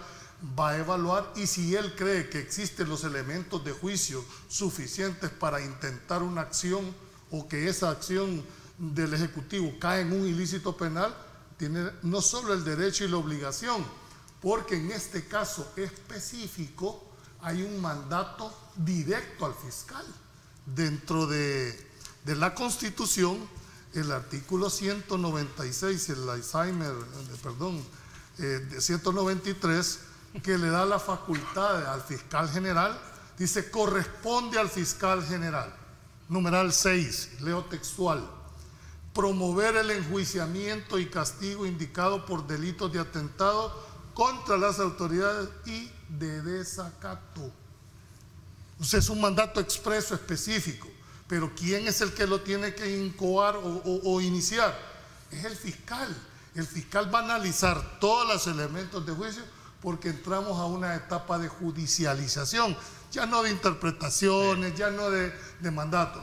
C: va a evaluar, y si él cree que existen los elementos de juicio suficientes para intentar una acción o que esa acción del Ejecutivo cae en un ilícito penal, tiene no solo el derecho y la obligación, porque en este caso específico hay un mandato directo al fiscal. Dentro de la Constitución, el artículo 196, el Alzheimer, de 193, que le da la facultad al fiscal general, dice, corresponde al fiscal general. Numeral 6, leo textual: promover el enjuiciamiento y castigo indicado por delitos de atentado contra las autoridades y de desacato. Entonces es un mandato expreso específico, pero ¿quién es el que lo tiene que incoar o iniciar? Es el fiscal. El fiscal va a analizar todos los elementos de juicio, porque entramos a una etapa de judicialización, ya no de interpretaciones, ya no de mandato.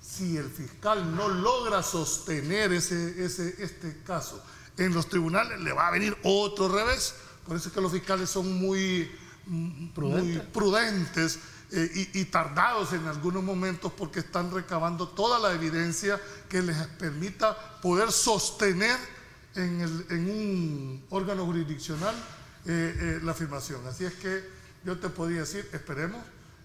C: Si el fiscal no logra sostener este caso en los tribunales, le va a venir otro revés. Por eso es que los fiscales son muy prudentes y tardados en algunos momentos, porque están recabando toda la evidencia que les permita poder sostener en un órgano jurisdiccional la afirmación. Así es que yo te podría decir, esperemos,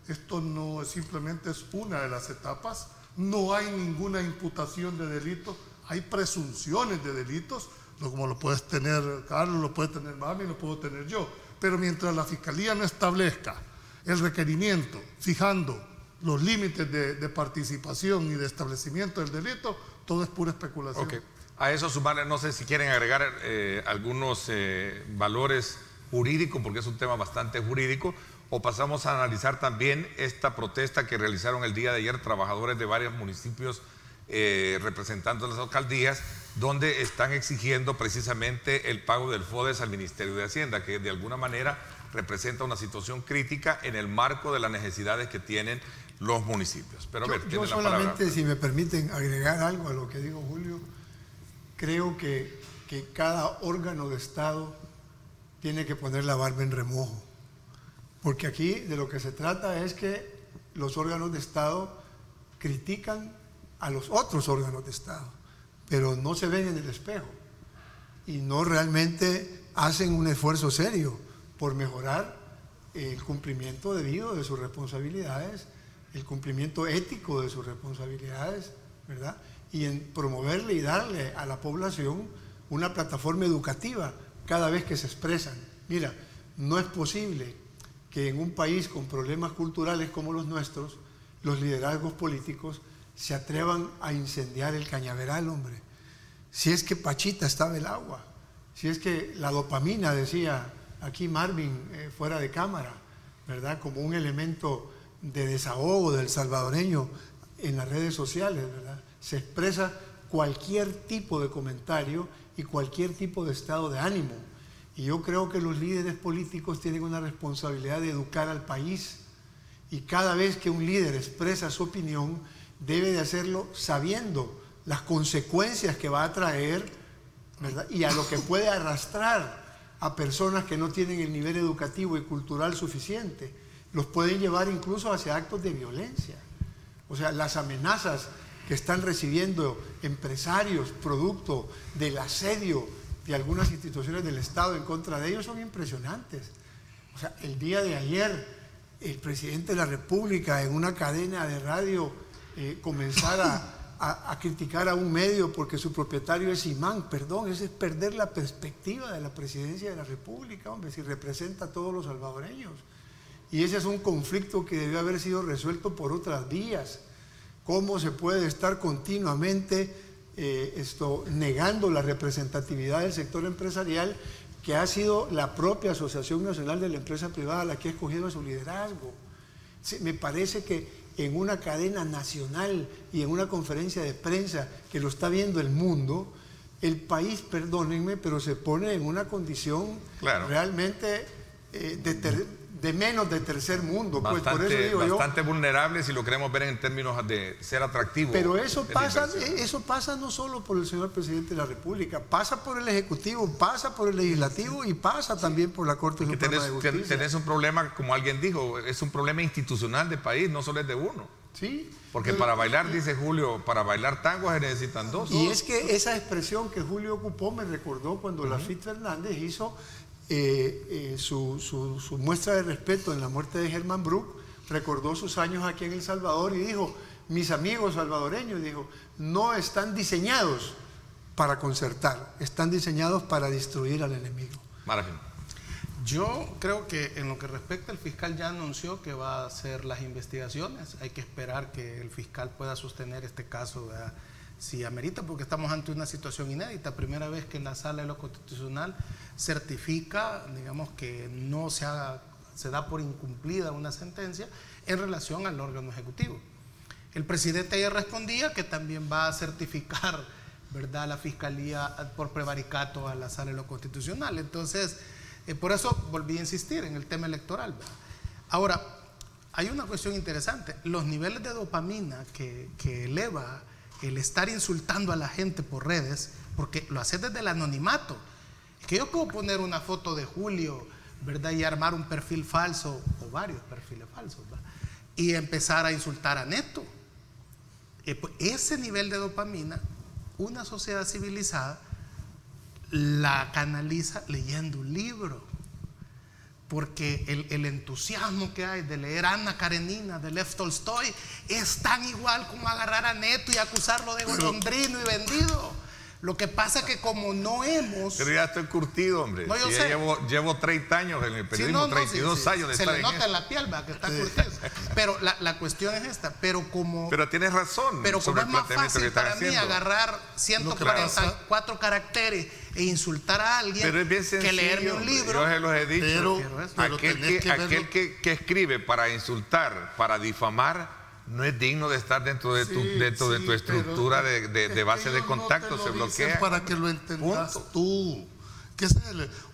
C: esto no simplemente es una de las etapas, no hay ninguna imputación de delito, hay presunciones de delitos, como lo puedes tener Carlos, lo puede tener Mami, lo puedo tener yo, pero mientras la Fiscalía no establezca el requerimiento fijando los límites de participación y de establecimiento del delito, todo es pura especulación.
B: Okay. A eso sumarle, no sé si quieren agregar algunos valores jurídicos, porque es un tema bastante jurídico, o pasamos a analizar también esta protesta que realizaron el día de ayer trabajadores de varios municipios representando las alcaldías, donde están exigiendo precisamente el pago del FODES al Ministerio de Hacienda, que de alguna manera representa una situación crítica en el marco de las necesidades que tienen los municipios. Pero
E: yo solamente, si me permiten agregar algo a lo que dijo Julio, creo que cada órgano de Estado tiene que poner la barba en remojo, porque aquí de lo que se trata es que los órganos de Estado critican a los otros órganos de Estado, pero no se ven en el espejo y no realmente hacen un esfuerzo serio por mejorar el cumplimiento debido de sus responsabilidades, el cumplimiento ético de sus responsabilidades, ¿verdad? Y en promoverle y darle a la población una plataforma educativa cada vez que se expresan. Mira, no es posible que en un país con problemas culturales como los nuestros, los liderazgos políticos se atrevan a incendiar el cañaveral, hombre. Si es que Pachita estaba el agua, si es que la dopamina, decía aquí Marvin fuera de cámara, ¿verdad? Como un elemento de desahogo del salvadoreño en las redes sociales, ¿verdad? Se expresa cualquier tipo de comentario y cualquier tipo de estado de ánimo. Y yo creo que los líderes políticos tienen una responsabilidad de educar al país, y cada vez que un líder expresa su opinión debe de hacerlo sabiendo las consecuencias que va a traer, ¿verdad? Y a lo que puede arrastrar a personas que no tienen el nivel educativo y cultural suficiente. Los pueden llevar incluso hacia actos de violencia. O sea, las amenazas que están recibiendo empresarios producto del asedio de algunas instituciones del Estado en contra de ellos son impresionantes. O sea, el día de ayer el presidente de la República en una cadena de radio comenzara a criticar a un medio porque su propietario es imán. Perdón, ese es perder la perspectiva de la presidencia de la República, hombre, si representa a todos los salvadoreños. Y ese es un conflicto que debió haber sido resuelto por otras vías. ¿Cómo se puede estar continuamente negando la representatividad del sector empresarial, que ha sido la propia Asociación Nacional de la Empresa Privada la que ha escogido a su liderazgo? Sí, me parece que en una cadena nacional y en una conferencia de prensa que lo está viendo el mundo, el país, perdónenme, pero se pone en una condición realmente de menos de tercer mundo.
B: Bastante,
E: pues por eso digo
B: bastante vulnerable si lo queremos ver en términos de ser atractivo.
E: Pero eso pasa no solo por el señor presidente de la República, pasa por el Ejecutivo, pasa por el Legislativo y pasa también por la Corte Suprema de Justicia.
B: Tenés un problema, como alguien dijo, es un problema institucional del país, no solo es de uno.
E: Sí.
B: Porque para bailar, dice Julio, para bailar tango se necesitan dos.
E: Y es que esa expresión que Julio ocupó me recordó cuando Lafitte Fernández hizo su muestra de respeto en la muerte de Germán Brook. Recordó sus años aquí en El Salvador y dijo: mis amigos salvadoreños, dijo, no están diseñados para concertar, están diseñados para destruir al enemigo.
B: Margen.
D: Yo creo que en lo que respecta, el fiscal ya anunció que va a hacer las investigaciones. Hay que esperar que el fiscal pueda sostener este caso, ¿verdad?, si amerita, porque estamos ante una situación inédita. Primera vez que la Sala de lo Constitucional certifica, digamos, que no se da por incumplida una sentencia en relación al órgano ejecutivo. El presidente ayer respondía que también va a certificar, ¿verdad?, la Fiscalía por prevaricato a la Sala de lo Constitucional. Entonces, por eso volví a insistir en el tema electoral, ¿verdad? Ahora, hay una cuestión interesante. Los niveles de dopamina que eleva el estar insultando a la gente por redes, porque lo haces desde el anonimato. Es que yo puedo poner una foto de Julio, ¿verdad?, y armar un perfil falso, o varios perfiles falsos, ¿verdad?, y empezar a insultar a Neto. Pues ese nivel de dopamina, una sociedad civilizada la canaliza leyendo un libro, porque el entusiasmo que hay de leer Ana Karenina de Lev Tolstoy es tan igual como agarrar a Neto y acusarlo de golondrino y vendido. Lo que pasa es que como no hemos...
B: Pero ya estoy curtido, hombre.
D: No, yo
B: sí,
D: sé.
B: Llevo 30 años en el periodismo, 32 años de
D: se
B: estar
D: le
B: en
D: nota
B: eso.
D: en la piel, ¿va?, que está curtido. Pero la cuestión es esta. Pero tienes razón.
B: Pero
D: como es más fácil para mí agarrar 144 caracteres e insultar a alguien que leerme un libro.
B: Yo se los he dicho. Aquel que escribe para insultar, para difamar, no es digno de estar dentro de tu estructura de base de contacto, se bloquea.
C: Para que lo entendas tú.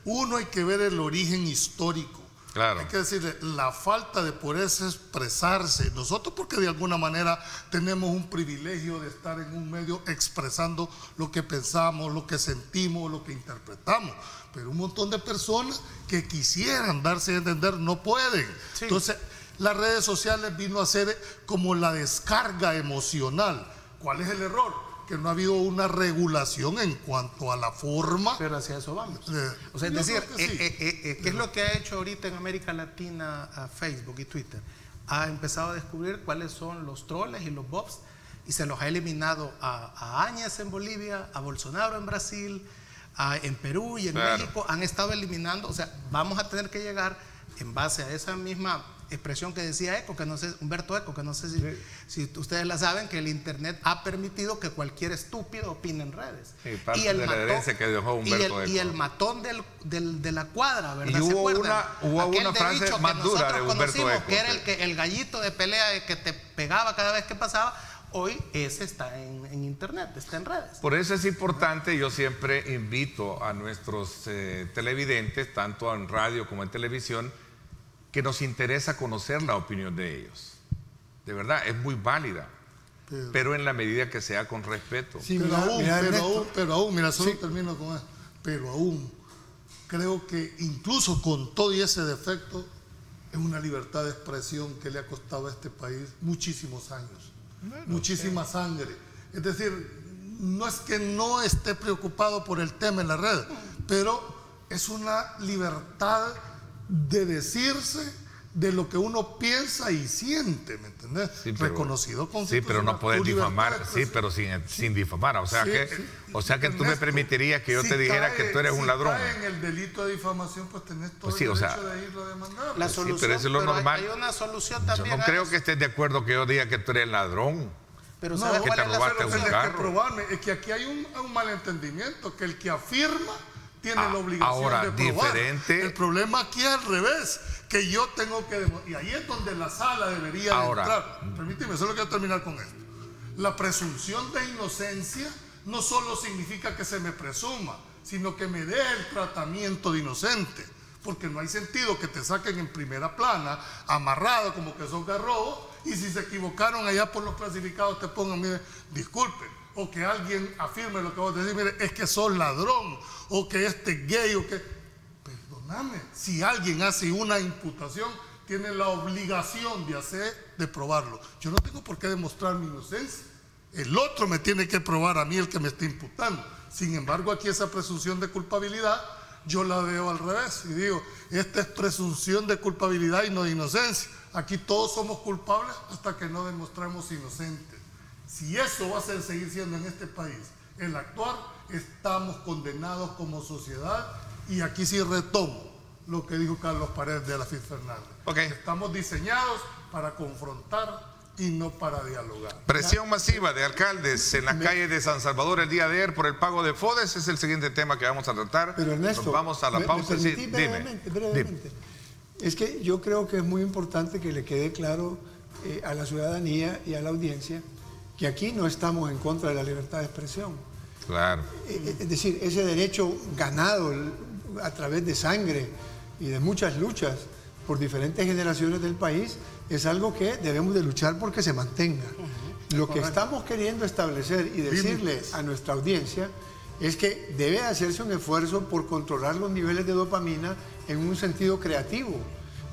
C: Uno, hay que ver el origen histórico.
B: Claro.
C: Hay que decirle, la falta de poderse expresarse. Nosotros, porque de alguna manera tenemos un privilegio de estar en un medio expresando lo que pensamos, lo que sentimos, lo que interpretamos. Pero un montón de personas que quisieran darse a entender no pueden. Sí. Entonces, las redes sociales vino a ser como la descarga emocional. ¿Cuál es el error? Que no ha habido una regulación en cuanto a la forma.
D: Pero hacia eso vamos. O sea, es decir, ¿qué es lo que ha hecho ahorita en América Latina a Facebook y Twitter? Ha empezado a descubrir cuáles son los troles y los bots y se los ha eliminado a Áñez en Bolivia, a Bolsonaro en Brasil, en Perú y en México. Han estado eliminando. O sea, vamos a tener que llegar en base a esa misma expresión que decía Eco, que no sé, Humberto Eco, que no sé si ustedes la saben, que el internet ha permitido que cualquier estúpido opine en redes.
B: Sí, y el
D: matón de la cuadra, ¿verdad?
B: Y hubo una frase más dura de Humberto Eco,
D: que era el gallito de pelea que te pegaba cada vez que pasaba. Hoy ese está en internet, está en redes.
B: Por eso es importante, yo siempre invito a nuestros televidentes, tanto en radio como en televisión, que nos interesa conocer la opinión de ellos. De verdad, es muy válida, pero en la medida que sea con respeto.
C: Sí, pero aún, mira, solo termino con eso. Pero aún, creo que incluso con todo y ese defecto, es una libertad de expresión que le ha costado a este país muchísimos años, muchísima sangre. Es decir, no es que no esté preocupado por el tema en la red, pero es una libertad de decirse, de lo que uno piensa y siente, ¿me entendés?
B: Sí, pero,
C: reconocido con
B: sí, pero no puedes difamar, sí, pero sin difamar. O sea, que tú me permitirías que yo te dijera que tú eres un ladrón.
C: Si cae en el delito de difamación, pues tenés todo
B: pues sí,
C: el derecho de irlo a demandar.
D: La solución,
B: pero eso es lo normal.
D: Hay una solución también.
B: Yo no creo que estés de acuerdo que yo diga que tú eres ladrón.
D: Pero
C: no,
D: ¿sabes
B: que
D: cuál
B: te
D: es la
B: robaste
D: solución?
B: un carro.
C: Que probarme. Es que aquí hay un malentendimiento, que el que afirma tiene la obligación
B: ahora,
C: de probar.
B: diferente.
C: El problema aquí es al revés, que yo tengo que demostrar, y ahí es donde la sala debería de entrar. Permíteme, solo quiero terminar con esto. La presunción de inocencia no solo significa que se me presuma, sino que me dé el tratamiento de inocente, porque no hay sentido que te saquen en primera plana, amarrado como que son garrobos, y si se equivocaron allá por los clasificados te pongan, mire, disculpen, o que alguien afirme lo que vos decís, mire, es que sos ladrón, o que este es gay, o que... Perdóname, si alguien hace una imputación, tiene la obligación de probarlo. Yo no tengo por qué demostrar mi inocencia. El otro me tiene que probar a mí, el que me está imputando. Sin embargo, aquí esa presunción de culpabilidad, yo la veo al revés. Y digo, esta es presunción de culpabilidad y no de inocencia. Aquí todos somos culpables hasta que no demostremos inocentes. Si eso va a seguir siendo en este país el actuar, estamos condenados como sociedad. Y aquí sí retomo lo que dijo Carlos Paredes de la FIT Fernández.
B: Okay.
C: Estamos diseñados para confrontar y no para dialogar.
B: Presión masiva de alcaldes en las calles de San Salvador el día de ayer por el pago de FODES es el siguiente tema que vamos a tratar.
E: Pero Ernesto,
B: nos vamos a la pausa.
E: Sí, brevemente.
B: Dime.
E: Es que yo creo que es muy importante que le quede claro a la ciudadanía y a la audiencia que aquí no estamos en contra de la libertad de expresión.
B: Claro.
E: Es decir, ese derecho ganado a través de sangre y de muchas luchas por diferentes generaciones del país es algo que debemos de luchar porque se mantenga. Lo que estamos queriendo establecer y decirle a nuestra audiencia es que debe hacerse un esfuerzo por controlar los niveles de dopamina en un sentido creativo,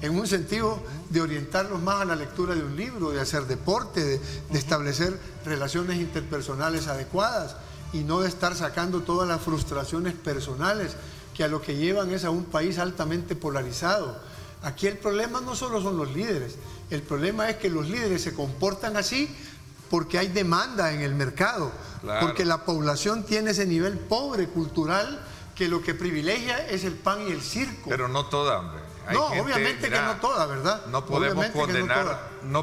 E: en un sentido de orientarlos más a la lectura de un libro, de hacer deporte, de establecer relaciones interpersonales adecuadas y no de estar sacando todas las frustraciones personales que a lo que llevan es a un país altamente polarizado. Aquí el problema no solo son los líderes, el problema es que los líderes se comportan así porque hay demanda en el mercado, claro, porque la población tiene ese nivel pobre cultural que lo que privilegia es el pan y el circo.
B: Pero no toda, hombre.
E: No, obviamente que no toda, ¿verdad?
B: No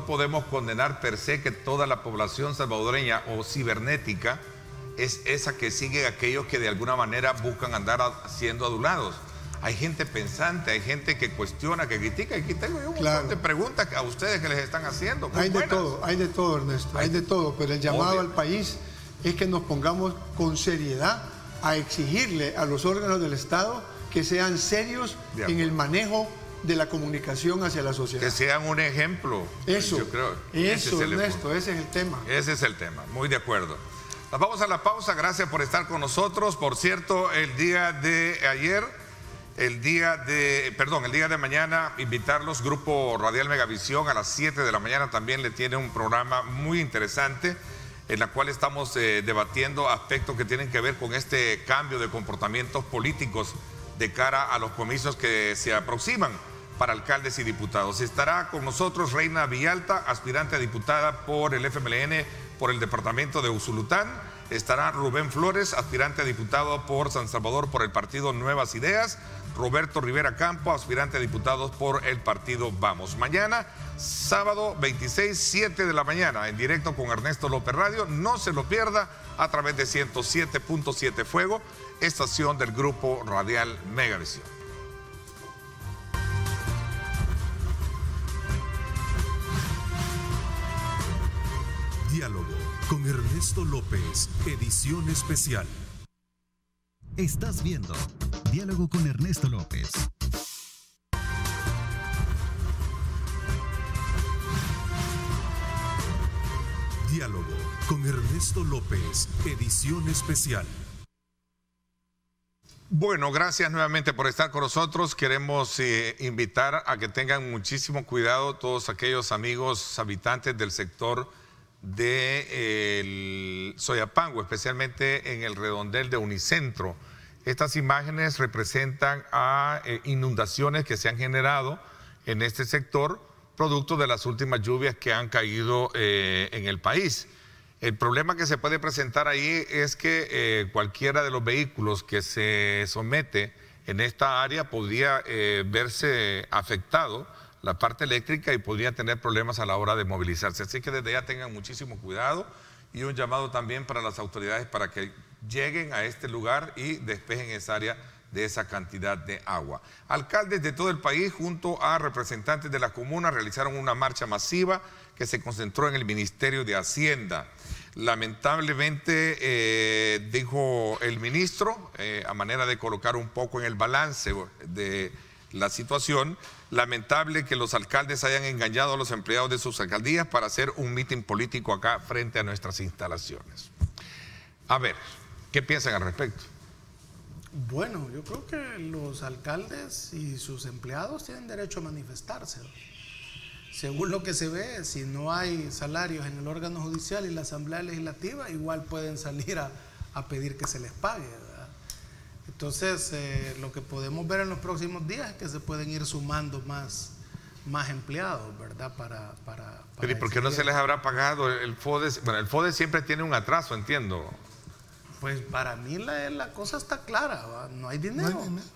B: podemos condenar per se que toda la población salvadoreña o cibernética es esa que sigue a aquellos que de alguna manera buscan andar siendo adulados. Hay gente pensante, hay gente que cuestiona, que critica, y aquí tengo yo un montón de preguntas a ustedes que les están haciendo.
E: Hay de todo, Ernesto, hay de todo, pero el llamado al país es que nos pongamos con seriedad a exigirle a los órganos del Estado que sean serios en el manejo de la comunicación hacia la sociedad.
B: Que sean un ejemplo.
E: Eso,
B: yo creo,
E: eso, Ernesto, ese es el tema.
B: Ese es el tema, muy de acuerdo. Nos vamos a la pausa, gracias por estar con nosotros. Por cierto, el día de mañana, invitarlos, Grupo Radial Megavisión, a las 7 de la mañana también le tiene un programa muy interesante en la cual estamos debatiendo aspectos que tienen que ver con este cambio de comportamientos políticos de cara a los comicios que se aproximan para alcaldes y diputados. Estará con nosotros Reina Villalta, aspirante a diputada por el FMLN por el departamento de Usulután. Estará Rubén Flores, aspirante a diputado por San Salvador por el partido Nuevas Ideas. Roberto Rivera Campo, aspirante a diputados por el partido Vamos. Mañana, sábado 26, 7 de la mañana, en directo con Ernesto López Radio. No se lo pierda a través de 107.7 Fuego, estación del Grupo Radial Megavisión.
A: Diálogo con Ernesto López, edición especial.
F: Estás viendo Diálogo con Ernesto López.
A: Diálogo con Ernesto López, edición especial.
B: Bueno, gracias nuevamente por estar con nosotros. Queremos invitar a que tengan muchísimo cuidado todos aquellos amigos habitantes del sector de Soyapango, especialmente en el redondel de Unicentro. Estas imágenes representan a inundaciones que se han generado en este sector, producto de las últimas lluvias que han caído en el país. El problema que se puede presentar ahí es que cualquiera de los vehículos que se somete en esta área podría verse afectado la parte eléctrica y podría tener problemas a la hora de movilizarse. Así que desde ya tengan muchísimo cuidado y un llamado también para las autoridades para que lleguen a este lugar y despejen esa área de esa cantidad de agua. Alcaldes de todo el país junto a representantes de la comuna realizaron una marcha masiva que se concentró en el Ministerio de Hacienda. Lamentablemente, dijo el ministro, a manera de colocar un poco en el balance de la situación, lamentable que los alcaldes hayan engañado a los empleados de sus alcaldías para hacer un mitin político acá frente a nuestras instalaciones. A ver, ¿qué piensan al respecto?
D: Bueno, yo creo que los alcaldes y sus empleados tienen derecho a manifestarse. Según lo que se ve, si no hay salarios en el órgano judicial y la Asamblea Legislativa, igual pueden salir a pedir que se les pague, ¿verdad? Entonces, lo que podemos ver en los próximos días es que se pueden ir sumando más empleados, ¿verdad?
B: Pero ¿y por qué no se les habrá pagado el FODES? Bueno, el FODES siempre tiene un atraso, entiendo.
D: Pues para mí la cosa está clara, ¿va? No hay dinero.
C: No hay dinero.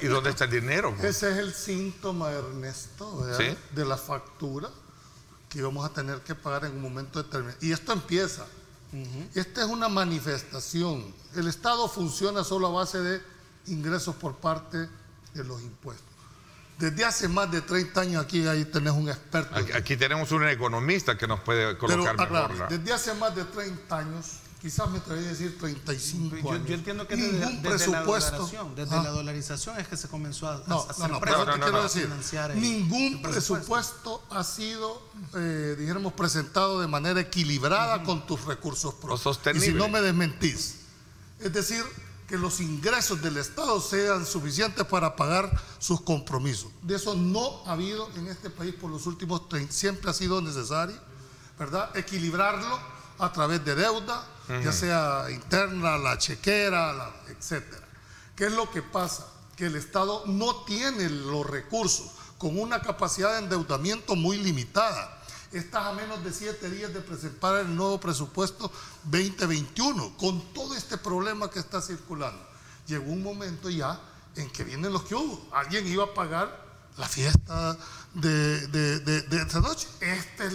B: ¿Y dónde está el dinero?
C: Ese es el síntoma, Ernesto, ¿verdad? ¿Sí? De la factura que vamos a tener que pagar en un momento determinado. Y esto empieza. Esta es una manifestación. El Estado funciona solo a base de ingresos por parte de los impuestos. Desde hace más de 30 años aquí ahí tenés un experto.
B: Aquí tenemos un economista que nos puede colocar mejor.
C: Desde hace más de 30 años, quizás me atrevería a decir 35 años.
D: Yo entiendo que desde la dolarización es que se comenzó a hacer
C: ningún presupuesto ha sido, dijéramos, presentado de manera equilibrada con tus recursos propios.
B: Sostenible.
C: Y si no me desmentís. Es decir, que los ingresos del Estado sean suficientes para pagar sus compromisos. De eso no ha habido en este país por los últimos 30. Siempre ha sido necesario, ¿verdad?, equilibrarlo a través de deuda, ya sea interna, la chequera, etcétera. ¿Qué es lo que pasa? Que el Estado no tiene los recursos, con una capacidad de endeudamiento muy limitada. Estás a menos de 7 días de presentar el nuevo presupuesto 2021, con todo este problema que está circulando. Llegó un momento ya en que vienen los que hubo. Alguien iba a pagar la fiesta de esta noche.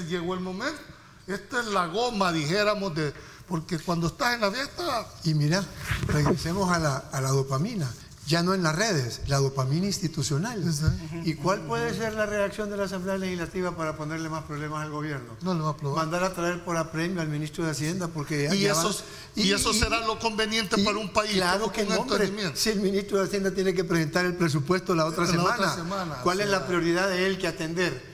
C: Llegó el momento. Esta es la goma, dijéramos, porque cuando estás en la fiesta...
E: Y mira, regresemos a la dopamina. Ya no en las redes, la dopamina institucional. ¿Y cuál puede ser la reacción de la Asamblea Legislativa para ponerle más problemas al gobierno?
C: No le va a aprobar.
E: Mandar a traer por apremio al ministro de Hacienda, porque
C: eso será lo conveniente para un país.
E: Claro que no, hombre, si el ministro de Hacienda tiene que presentar el presupuesto la otra semana, ¿cuál es la prioridad de él que atender?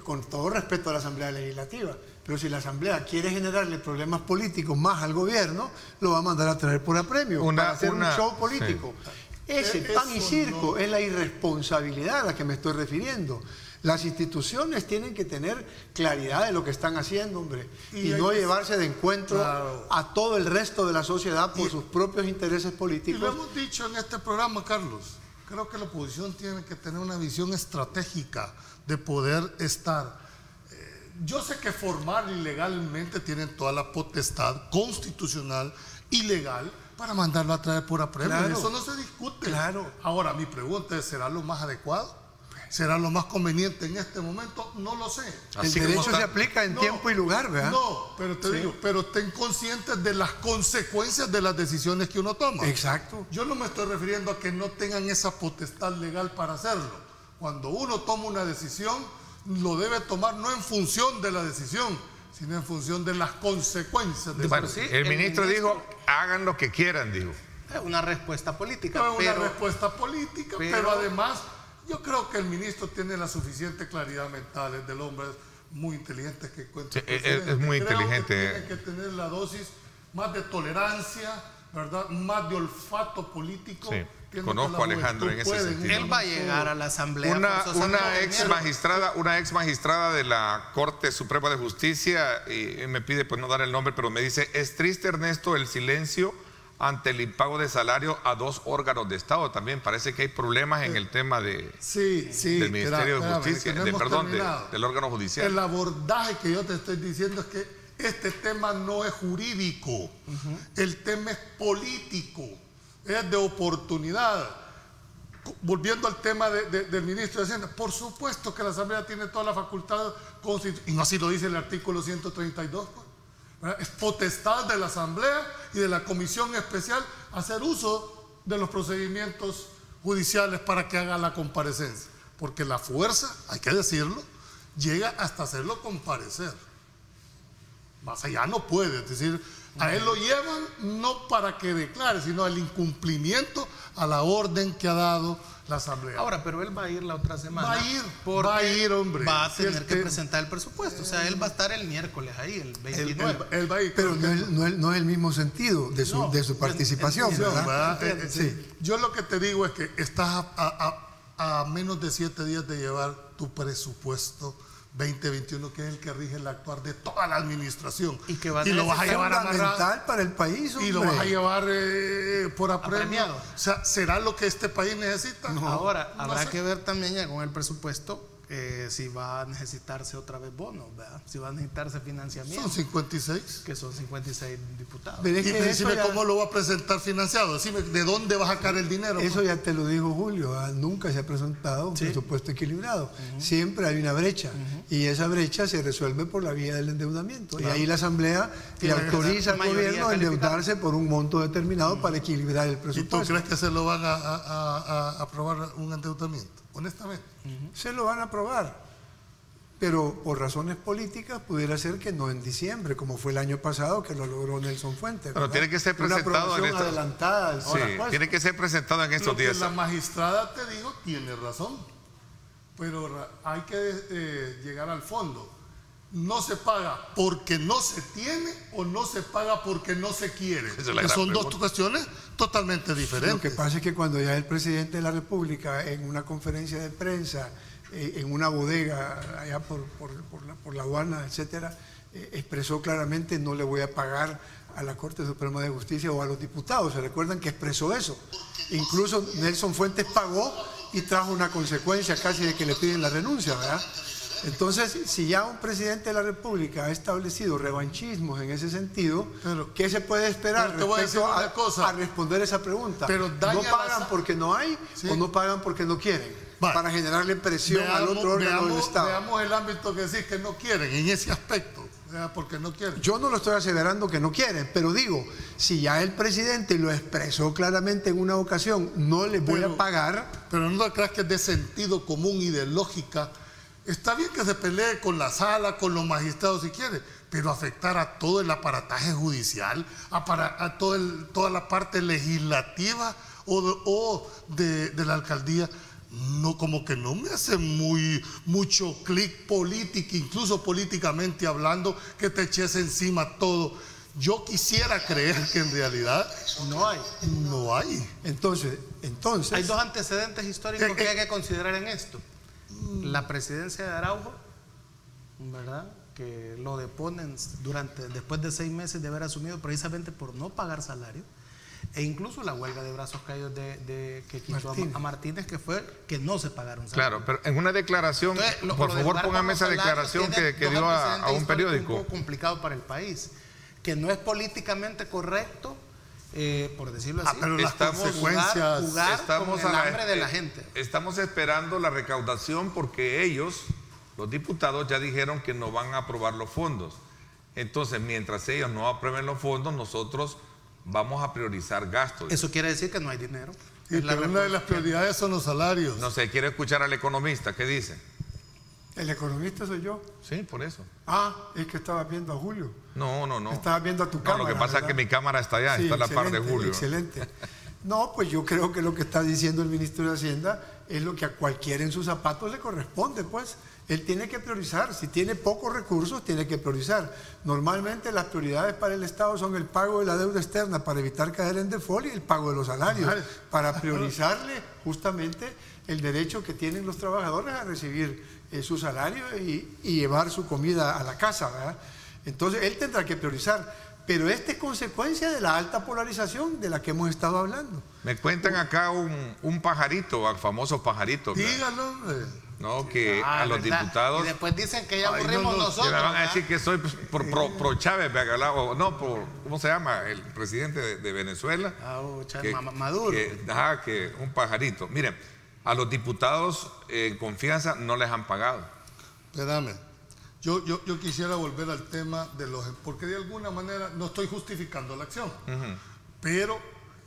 E: Con todo respeto a la Asamblea Legislativa. Pero si la Asamblea quiere generarle problemas políticos más al gobierno, lo va a mandar a traer por apremio para hacer un show político. Sí. Ese pan y circo es la irresponsabilidad a la que me estoy refiriendo. Las instituciones tienen que tener claridad de lo que están haciendo, hombre, y no llevarse de encuentro a todo el resto de la sociedad por sus propios intereses políticos.
C: Y lo hemos dicho en este programa, Carlos. Creo que la oposición tiene que tener una visión estratégica de poder estar. Yo sé que formal y legalmente tienen toda la potestad constitucional y legal para mandarlo a traer por apremio. Claro, eso no se discute.
E: Claro.
C: Ahora, mi pregunta es, ¿será lo más adecuado? ¿Será lo más conveniente en este momento? No lo sé.
E: El derecho se aplica en tiempo y lugar, ¿verdad?
C: No, pero te digo, pero estén conscientes de las consecuencias de las decisiones que uno toma.
E: Exacto.
C: Yo no me estoy refiriendo a que no tengan esa potestad legal para hacerlo. Cuando uno toma una decisión, lo debe tomar no en función de la decisión, sino en función de las consecuencias.
B: El ministro dijo, hagan lo que quieran, dijo.
D: Es una respuesta política.
C: No es una respuesta política, pero además yo creo que el ministro tiene la suficiente claridad mental, es del hombre muy inteligente que cuenta.
B: Es muy inteligente.
C: Tiene que tener la dosis más de tolerancia, ¿verdad? Más de olfato político.
B: Sí. Conozco a Alejandro en ese sentido.
D: Él va a llegar a la Asamblea.
B: Una ex magistrada de la Corte Suprema de Justicia y me pide pues no dar el nombre, pero me dice, es triste, Ernesto, el silencio ante el impago de salario a 2 órganos de Estado. También parece que hay problemas en el tema del Ministerio de Justicia, del órgano judicial.
C: El abordaje que yo te estoy diciendo es que este tema no es jurídico, el tema es político, es de oportunidad. Volviendo al tema del ministro de Hacienda, por supuesto que la Asamblea tiene toda la facultad constitucional, y no así lo dice el artículo 132, pues. Es potestad de la Asamblea y de la Comisión Especial hacer uso de los procedimientos judiciales para que haga la comparecencia, porque la fuerza, hay que decirlo, llega hasta hacerlo comparecer. Más allá no puede, es decir, a él lo llevan no para que declare, sino al incumplimiento a la orden que ha dado la Asamblea.
D: Ahora, pero él va a ir la otra semana.
C: Va a ir, hombre.
D: Va a tener que presentar el presupuesto. O sea, él va a estar el miércoles ahí, el 29.
C: Él va a ir.
E: Pero no es el mismo sentido de su participación, ¿verdad?
C: Sí. Yo lo que te digo es que estás a menos de 7 días de llevar tu presupuesto 2021, que es el que rige el actuar de toda la administración, y lo vas a llevar
E: fundamental para el país, hombre.
C: Y lo vas a llevar por apremiado. O sea, ¿será lo que este país necesita?
D: No. Ahora, habrá que ver también ya con el presupuesto si va a necesitarse otra vez bonos, ¿verdad? Si va a necesitarse financiamiento.
C: Son 56.
D: Que son 56 diputados.
C: Y decime cómo lo va a presentar financiado. Decime de dónde va a sacar el dinero.
E: Eso ya te lo dijo Julio, nunca se ha presentado un presupuesto equilibrado. Siempre hay una brecha, y esa brecha se resuelve por la vía del endeudamiento. Claro. Y ahí la Asamblea le autoriza al gobierno a endeudarse por un monto determinado para equilibrar el presupuesto.
C: ¿Y tú crees que se lo van a aprobar un endeudamiento? Honestamente.
E: Se lo van a aprobar, pero por razones políticas pudiera ser que no en diciembre, como fue el año pasado que lo logró Nelson Fuentes.
B: Pero tiene que ser presentado en esta
E: adelantada.
B: Tiene que ser presentado en estos días.
C: La magistrada, te digo, tiene razón, pero hay que llegar al fondo. No se paga porque no se tiene, o no se paga porque no se quiere. Son dos cuestiones totalmente diferentes.
E: Lo que pasa es que cuando ya el presidente de la República, en una conferencia de prensa, en una bodega allá por la aduana, etcétera, expresó claramente: no le voy a pagar a la Corte Suprema de Justicia o a los diputados. ¿Se recuerdan que expresó eso? Incluso Nelson Fuentes pagó y trajo una consecuencia casi de que le piden la renuncia, ¿verdad? Entonces, si ya un presidente de la República ha establecido revanchismos en ese sentido, ¿qué se puede esperar respecto a responder esa pregunta? ¿No pagan porque no hay o no pagan porque no quieren? Para generarle presión al otro órgano del Estado.
C: Veamos el ámbito que decís que no quieren en ese aspecto. Porque no quieren.
E: Yo no lo estoy aseverando que no quieren, pero digo, si ya el presidente lo expresó claramente en una ocasión, no le voy a pagar.
C: Pero no creas que es de sentido común y de lógica. Está bien que se pelee con la sala, con los magistrados si quiere, pero afectar a todo el aparataje judicial, a toda la parte legislativa o de la alcaldía, no, como que no me hace mucho clic político, incluso políticamente hablando, que te eches encima todo. Yo quisiera creer que en realidad
D: no hay.
E: Entonces
D: hay dos antecedentes históricos que hay que considerar en esto. La presidencia de Araujo, ¿verdad?, que lo deponen después de 6 meses de haber asumido, precisamente por no pagar salario, e incluso la huelga de brazos caídos que quitó a Martínez, que fue que no se pagaron salarios.
B: Claro, pero en una declaración, por favor póngame esa declaración que dio a un periódico.
D: Un poco complicado para el país, que no es políticamente correcto, por decirlo así,
C: pero las consecuencias,
D: jugar con el hambre de la gente.
B: Estamos esperando la recaudación porque ellos, los diputados, ya dijeron que no van a aprobar los fondos. Entonces, mientras ellos no aprueben los fondos, nosotros vamos a priorizar gastos.
D: Eso quiere decir que no hay dinero.
C: Pero una de las prioridades son los salarios.
B: No sé, quiero escuchar al economista, ¿qué dice?
E: ¿El economista soy yo?
B: Sí, por eso.
E: Es que estaba viendo a Julio.
B: No.
E: Estaba viendo a tu cámara.
B: Lo que pasa es que mi cámara está allá, está a la par de Julio.
E: Excelente. No, pues yo creo que lo que está diciendo el ministro de Hacienda es lo que a cualquiera en sus zapatos le corresponde, pues. Él tiene que priorizar. Si tiene pocos recursos, tiene que priorizar. Normalmente las prioridades para el Estado son el pago de la deuda externa para evitar caer en default y el pago de los salarios, para priorizarle justamente el derecho que tienen los trabajadores a recibir su salario y llevar su comida a la casa, ¿verdad? Entonces él tendrá que priorizar, Pero esta es consecuencia de la alta polarización de la que hemos estado hablando.
B: Me cuentan acá un pajarito, al famoso pajarito.
C: Dígalo.
B: No, que a los
D: ¿verdad?
B: diputados...
D: Y después dicen que ya aburrimos
B: que
D: nosotros.
B: me van a
D: ¿verdad?
B: decir que soy pro Chávez, o no, ¿cómo se llama? El presidente de Venezuela.
D: Maduro.
B: Que un pajarito. Miren, a los diputados en confianza no les han pagado.
C: Espérame. Yo quisiera volver al tema de porque de alguna manera no estoy justificando la acción, pero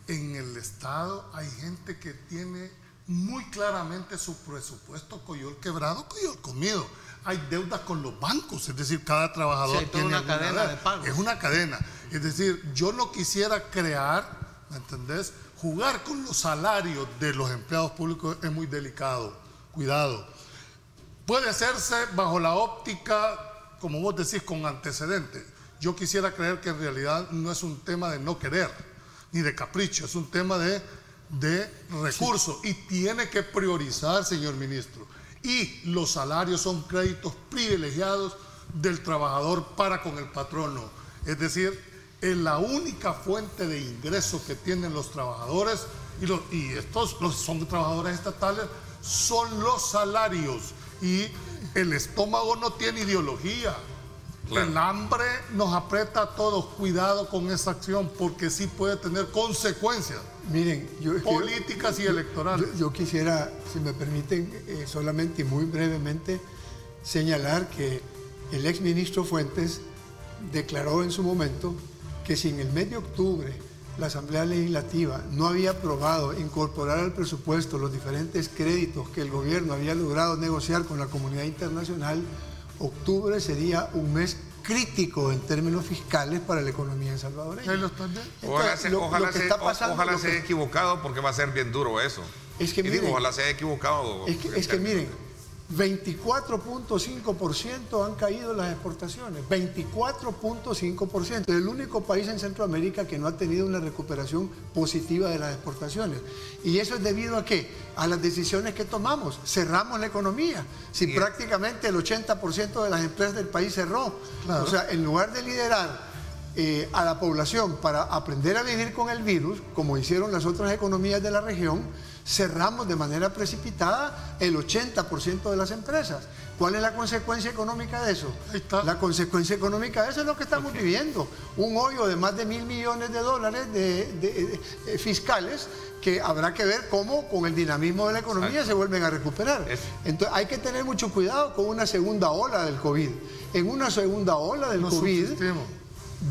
C: en el Estado hay gente que tiene muy claramente su presupuesto coyol quebrado, coyol comido. Hay deudas con los bancos, es decir, cada trabajador
D: sí,
C: tiene
D: una cadena
C: deuda.
D: de pagos.
C: Es una cadena. Es decir, yo no quisiera crear, ¿me entendés? Jugar con los salarios de los empleados públicos es muy delicado. Cuidado. Puede hacerse bajo la óptica, como vos decís, con antecedentes. Yo quisiera creer que en realidad no es un tema de no querer, ni de capricho, es un tema de recursos. Sí. Y tiene que priorizar, señor ministro. Y los salarios son créditos privilegiados del trabajador para con el patrono. Es decir, es la única fuente de ingreso que tienen los trabajadores, y estos son trabajadores estatales, son los salarios. Y el estómago no tiene ideología. Claro. El hambre nos aprieta a todos. Cuidado con esa acción, porque sí puede tener consecuencias.
E: Miren,
C: políticas y electorales.
E: Yo quisiera, si me permiten, solamente y muy brevemente señalar que el exministro Fuentes declaró en su momento que si en el mes de octubre la Asamblea Legislativa no había aprobado incorporar al presupuesto los diferentes créditos que el gobierno había logrado negociar con la comunidad internacional, octubre sería un mes crítico en términos fiscales para la economía salvadoreña.
B: Ojalá se haya equivocado, porque va a ser bien duro eso.
E: Es que miren,
B: ojalá se haya equivocado.
E: Es que miren, 24.5% han caído las exportaciones, 24.5%. Es el único país en Centroamérica que no ha tenido una recuperación positiva de las exportaciones. ¿Y eso es debido a qué? A las decisiones que tomamos. Cerramos la economía. Si prácticamente el 80% de las empresas del país cerró. Claro. O sea, en lugar de liderar a la población para aprender a vivir con el virus, como hicieron las otras economías de la región, cerramos de manera precipitada el 80% de las empresas. ¿Cuál es la consecuencia económica de eso? La consecuencia económica de eso es lo que estamos viviendo. Un hoyo de más de $1.000 millones fiscales, que habrá que ver cómo con el dinamismo de la economía se vuelven a recuperar. Entonces hay que tener mucho cuidado con una segunda ola del COVID. En una segunda ola del COVID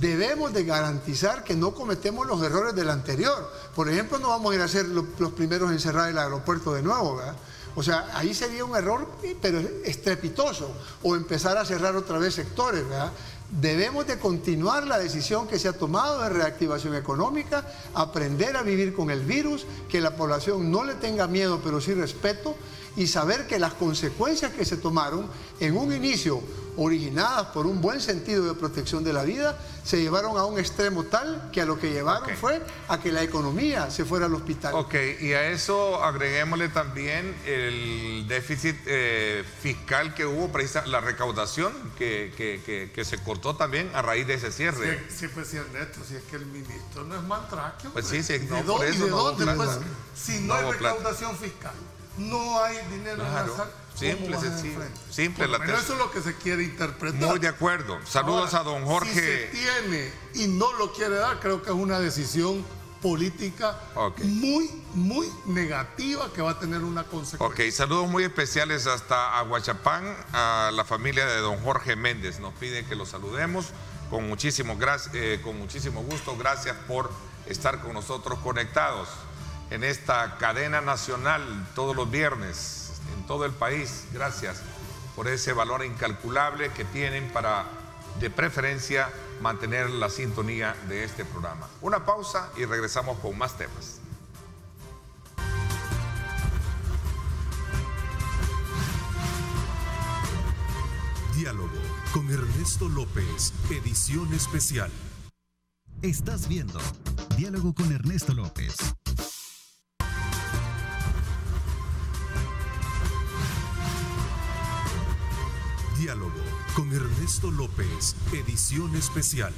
E: debemos de garantizar que no cometemos los errores del anterior. Por ejemplo, no vamos a ir a ser los primeros en cerrar el aeropuerto de nuevo, ¿verdad? O sea, ahí sería un error, pero estrepitoso, o empezar a cerrar otra vez sectores, ¿verdad? Debemos de continuar la decisión que se ha tomado de reactivación económica, aprender a vivir con el virus, que la población no le tenga miedo, pero sí respeto, y saber que las consecuencias que se tomaron en un inicio, originadas por un buen sentido de protección de la vida, se llevaron a un extremo tal que a lo que llevaron fue a que la economía se fuera al hospital.
B: Ok, y a eso agreguémosle también el déficit fiscal que hubo, la recaudación que se cortó también a raíz de ese cierre.
C: Sí, pues sí, Ernesto, si es que el ministro no es mantraquio.
B: Pues sí, sí, no,
C: por eso no. Si no hay recaudación fiscal, no hay dinero en la sal.
B: Simple, sencillo. Simple,
C: pero eso es lo que se quiere interpretar.
B: Muy de acuerdo. Saludos a don Jorge.
C: Si se tiene y no lo quiere dar, creo que es una decisión política muy, muy negativa que va a tener una consecuencia.
B: Ok, saludos muy especiales hasta Aguachapán, a la familia de don Jorge Méndez. Nos piden que lo saludemos con muchísimo gusto. Gracias por estar con nosotros conectados en esta cadena nacional todos los viernes en todo el país. Gracias por ese valor incalculable que tienen para, de preferencia, mantener la sintonía de este programa. Una pausa y regresamos con más temas.
A: Diálogo con Ernesto López, edición especial.
F: Estás viendo Diálogo con Ernesto López.
A: Diálogo con Ernesto López, edición especial.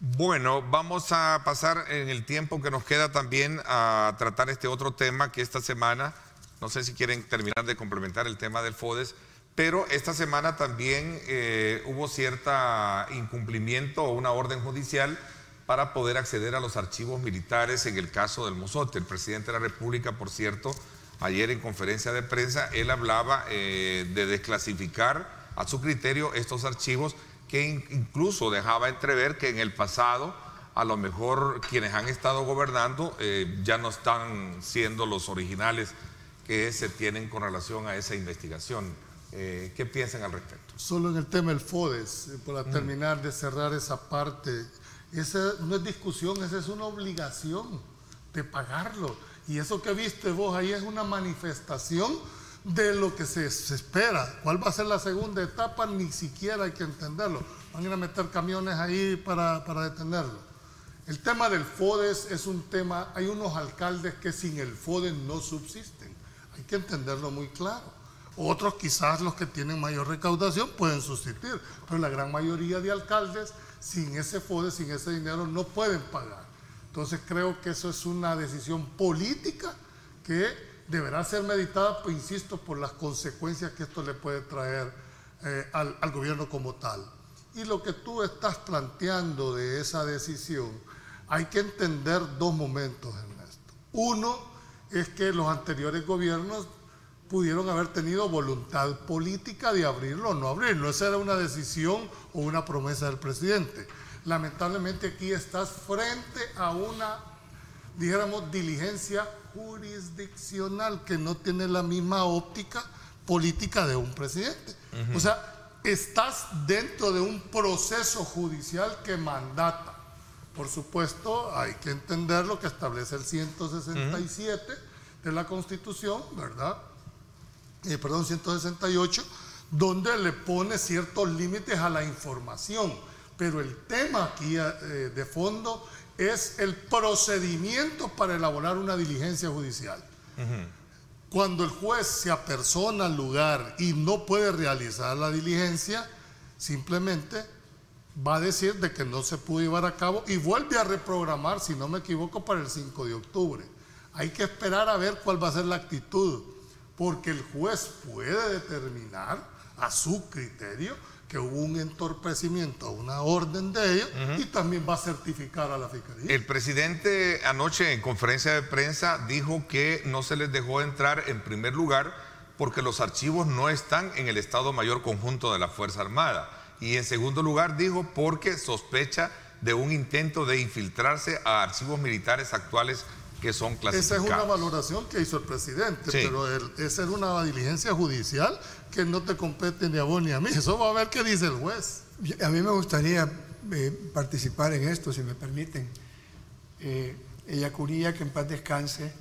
B: Bueno, vamos a pasar en el tiempo que nos queda también a tratar este otro tema que esta semana, no sé si quieren terminar de complementar el tema del FODES, pero esta semana también hubo cierta incumplimiento o una orden judicial para poder acceder a los archivos militares en el caso del Mozote. El presidente de la República, por cierto, ayer en conferencia de prensa, él hablaba de desclasificar a su criterio estos archivos, que incluso dejaba entrever que en el pasado a lo mejor quienes han estado gobernando ya no están siendo los originales que se tienen con relación a esa investigación. ¿Qué piensan al respecto?
C: Solo en el tema del FODES, para terminar de cerrar esa parte, esa no es discusión, esa es una obligación de pagarlo. Y eso que viste vos ahí es una manifestación de lo que se espera. ¿Cuál va a ser la segunda etapa? Ni siquiera hay que entenderlo. Van a ir a meter camiones ahí para detenerlo. El tema del FODES es un tema, hay unos alcaldes que sin el FODES no subsisten. Hay que entenderlo muy claro. Otros, quizás los que tienen mayor recaudación, pueden subsistir, pero la gran mayoría de alcaldes sin ese FODES, sin ese dinero, no pueden pagar. Entonces creo que eso es una decisión política que deberá ser meditada, pues, insisto, por las consecuencias que esto le puede traer al gobierno como tal. Y lo que tú estás planteando de esa decisión, hay que entender dos momentos, Ernesto. Uno es que los anteriores gobiernos pudieron haber tenido voluntad política de abrirlo o no abrirlo. Esa era una decisión o una promesa del presidente. Lamentablemente aquí estás frente a una, dijéramos, diligencia jurisdiccional que no tiene la misma óptica política de un presidente. O sea, estás dentro de un proceso judicial que mandata. Por supuesto, hay que entender lo que establece el 167 de la Constitución, ¿verdad? Perdón, 168, donde le pone ciertos límites a la información. Pero el tema aquí de fondo es el procedimiento para elaborar una diligencia judicial. Cuando el juez se apersona al lugar y no puede realizar la diligencia, simplemente va a decir de que no se pudo llevar a cabo y vuelve a reprogramar, si no me equivoco, para el 5 de octubre. Hay que esperar a ver cuál va a ser la actitud, porque el juez puede determinar a su criterio que hubo un entorpecimiento a una orden de ellos y también va a certificar a la Fiscalía.
B: El presidente anoche en conferencia de prensa dijo que no se les dejó entrar en primer lugar porque los archivos no están en el Estado Mayor Conjunto de la Fuerza Armada. Y en segundo lugar dijo porque sospecha de un intento de infiltrarse a archivos militares actuales que son clasificados.
C: Esa es una valoración que hizo el presidente, sí, pero esa es una diligencia judicial que no te compete ni a vos ni a mí. Eso va a ver qué dice el juez.
E: A mí me gustaría participar en esto, si me permiten. Ellacuría, que en paz descanse,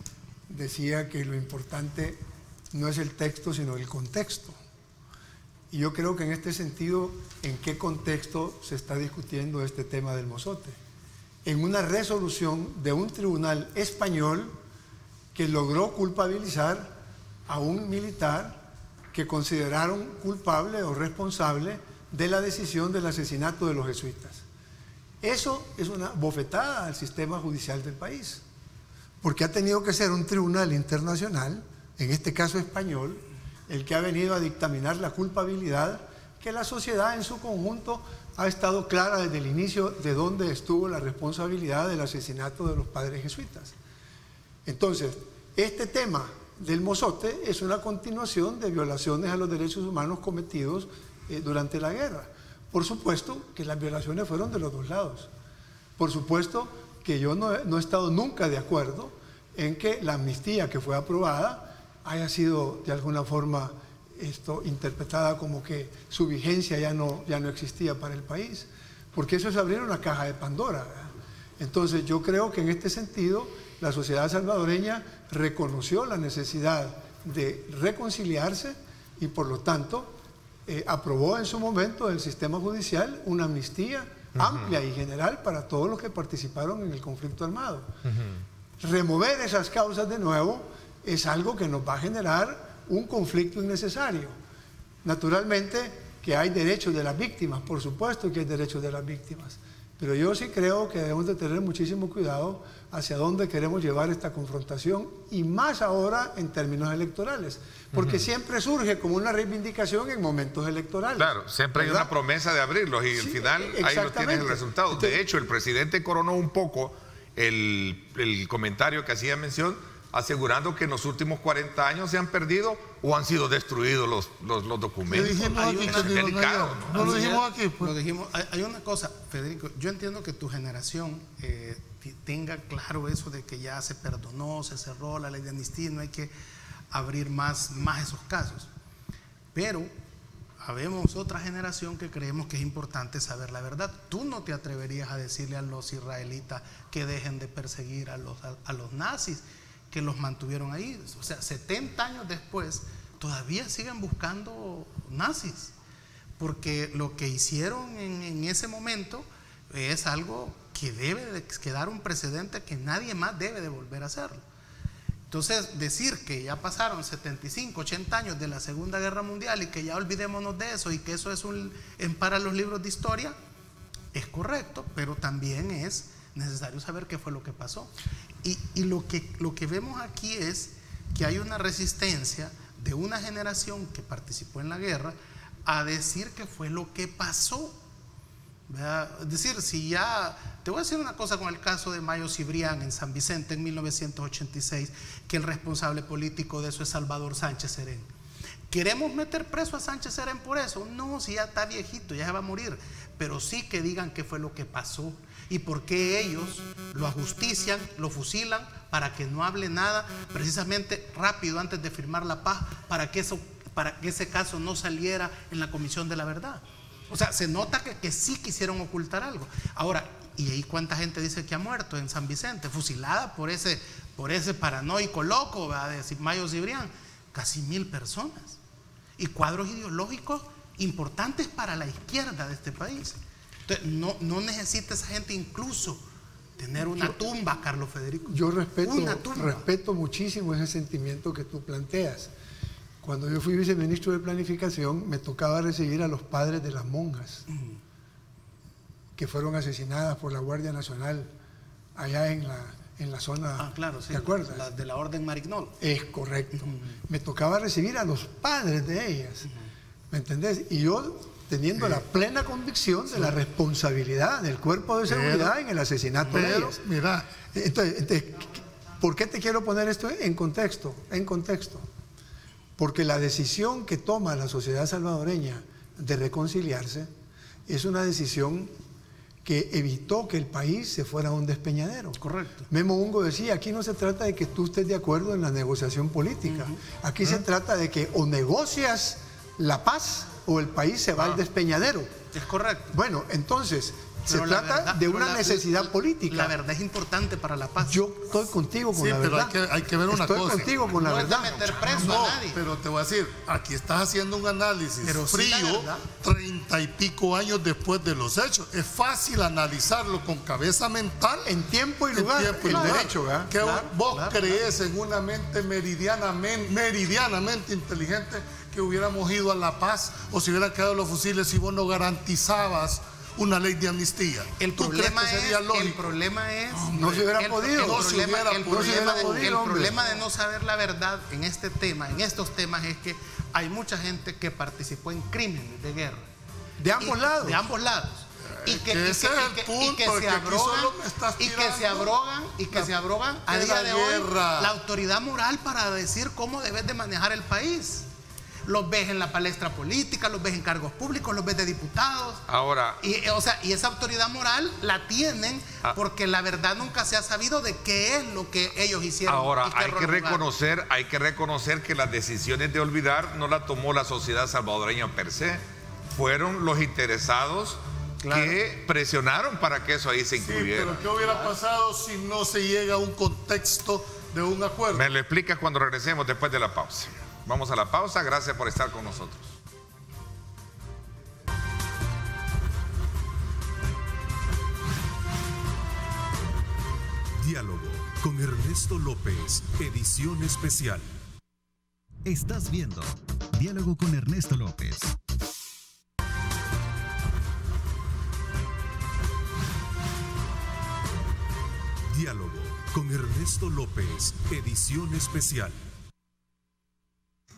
E: decía que lo importante no es el texto, sino el contexto. Y yo creo que en este sentido, ¿en qué contexto se está discutiendo este tema del Mozote? En una resolución de un tribunal español que logró culpabilizar a un militar que consideraron culpable o responsable de la decisión del asesinato de los jesuitas. Eso es una bofetada al sistema judicial del país, porque ha tenido que ser un tribunal internacional, en este caso español, el que ha venido a dictaminar la culpabilidad, que la sociedad en su conjunto ha estado clara desde el inicio de dónde estuvo la responsabilidad del asesinato de los padres jesuitas. Entonces, este tema del Mozote es una continuación de violaciones a los derechos humanos cometidos durante la guerra. Por supuesto que las violaciones fueron de los dos lados. Por supuesto que yo no he estado nunca de acuerdo en que la amnistía que fue aprobada haya sido de alguna forma interpretada como que su vigencia ya no existía para el país, porque eso es abrir una caja de Pandora, ¿verdad? Entonces yo creo que en este sentido la sociedad salvadoreña reconoció la necesidad de reconciliarse y por lo tanto aprobó en su momento el sistema judicial una amnistía amplia y general para todos los que participaron en el conflicto armado. Remover esas causas de nuevo es algo que nos va a generar un conflicto innecesario. Naturalmente que hay derechos de las víctimas, por supuesto que hay derechos de las víctimas, Pero yo sí creo que debemos de tener muchísimo cuidado hacia dónde queremos llevar esta confrontación, y más ahora en términos electorales, porque siempre surge como una reivindicación en momentos electorales.
B: Claro, siempre
E: ¿verdad?
B: hay una promesa de abrirlos y al final ahí lo tienes el resultado.
E: Entonces,
B: de hecho, el presidente coronó un poco el comentario que hacía mención, asegurando que en los últimos 40 años se han perdido o han sido destruidos los documentos.
C: ¿Qué dijimos aquí?
B: Es delicado, ¿no?
C: No lo dijimos aquí. Pues.
D: Lo dijimos. Hay una cosa, Federico, yo entiendo que tu generación tenga claro eso de que ya se perdonó, se cerró la ley de amnistía, no hay que abrir más esos casos. Pero habemos otra generación que creemos que es importante saber la verdad. Tú no te atreverías a decirle a los israelitas que dejen de perseguir a los nazis, que los mantuvieron ahí. O sea, 70 años después todavía siguen buscando nazis, porque lo que hicieron en ese momento es algo que debe de quedar un precedente, que nadie más debe de volver a hacerlo. Entonces, decir que ya pasaron 75, 80 años de la Segunda Guerra Mundial y que ya olvidémonos de eso y que eso es para los libros de historia, es correcto, pero también es necesario saber qué fue lo que pasó. Y lo que vemos aquí es que hay una resistencia de una generación que participó en la guerra a decir que fue lo que pasó. ¿Verdad? Es decir, si ya, te voy a decir una cosa con el caso de Mayo Cibrián en San Vicente en 1986, que el responsable político de eso es Salvador Sánchez Serén. ¿Queremos meter preso a Sánchez Serén por eso? No, si ya está viejito, ya se va a morir, pero sí que digan qué fue lo que pasó y por qué ellos lo ajustician, lo fusilan para que no hable nada, precisamente rápido antes de firmar la paz, para que ese caso no saliera en la Comisión de la Verdad. O sea, se nota que sí quisieron ocultar algo. Ahora, ¿y ahí cuánta gente dice que ha muerto en San Vicente? Fusilada por ese paranoico loco, ¿verdad? De Mayo Cibrián. Casi 1000 personas. Y cuadros ideológicos importantes para la izquierda de este país. Entonces, no necesita esa gente incluso tener una tumba, Carlos Federico.
E: Yo respeto muchísimo ese sentimiento que tú planteas. Cuando yo fui viceministro de Planificación, me tocaba recibir a los padres de las monjas que fueron asesinadas por la Guardia Nacional allá en la zona.
D: Claro, sí,
E: ¿te acuerdas?
D: de la Orden Marignol.
E: Es correcto. Me tocaba recibir a los padres de ellas. ¿Me entendés? Y yo, teniendo la plena convicción de la responsabilidad del cuerpo de seguridad en el asesinato de ellas.
C: Mira.
E: Entonces, ¿por qué te quiero poner esto en contexto? Porque la decisión que toma la sociedad salvadoreña de reconciliarse es una decisión que evitó que el país se fuera a un despeñadero.
D: Correcto.
E: Memo Ungo decía, aquí no se trata de que tú estés de acuerdo en la negociación política. Aquí se trata de que o negocias la paz o el país se va al despeñadero.
D: Es correcto.
E: Bueno, entonces, se trata de una necesidad política.
D: La verdad es importante para la paz.
E: Yo estoy contigo con la verdad.
C: Pero hay que ver una cosa.
E: Estoy contigo con la verdad.
D: No es de meter preso a nadie.
C: Pero te voy a decir, aquí estás haciendo un análisis frío,
D: sí,
C: 30 y pico años después de los hechos. Es fácil analizarlo con cabeza mental.
E: En tiempo y lugar.
C: Derecho, ¿verdad? Que vos crees en una mente meridianamente inteligente que hubiéramos ido a La Paz o si hubieran quedado los fusiles si vos no garantizabas una ley de amnistía.
D: El problema es
E: no se hubiera podido.
D: El problema de no saber la verdad en este tema, en estos temas, es que hay mucha gente que participó en crímenes de guerra.
E: De ambos lados.
D: De ambos lados. Y que se abrogan a día de hoy la autoridad moral para decir cómo debes de manejar el país. Los ves en la palestra política, los ves en cargos públicos, los ves de diputados.
B: Ahora,
D: y esa autoridad moral la tienen porque la verdad nunca se ha sabido de qué es lo que ellos hicieron.
B: Ahora, hay que reconocer que las decisiones de olvidar no las tomó la sociedad salvadoreña per se. Fueron los interesados que presionaron para que eso ahí se incluyera.
C: Pero ¿qué hubiera pasado si no se llega a un contexto de un acuerdo?
B: Me lo explicas cuando regresemos después de la pausa. Vamos a la pausa, gracias por estar con nosotros.
A: Diálogo con Ernesto López, edición especial.
F: Estás viendo Diálogo con Ernesto López.
A: Diálogo con Ernesto López, edición especial.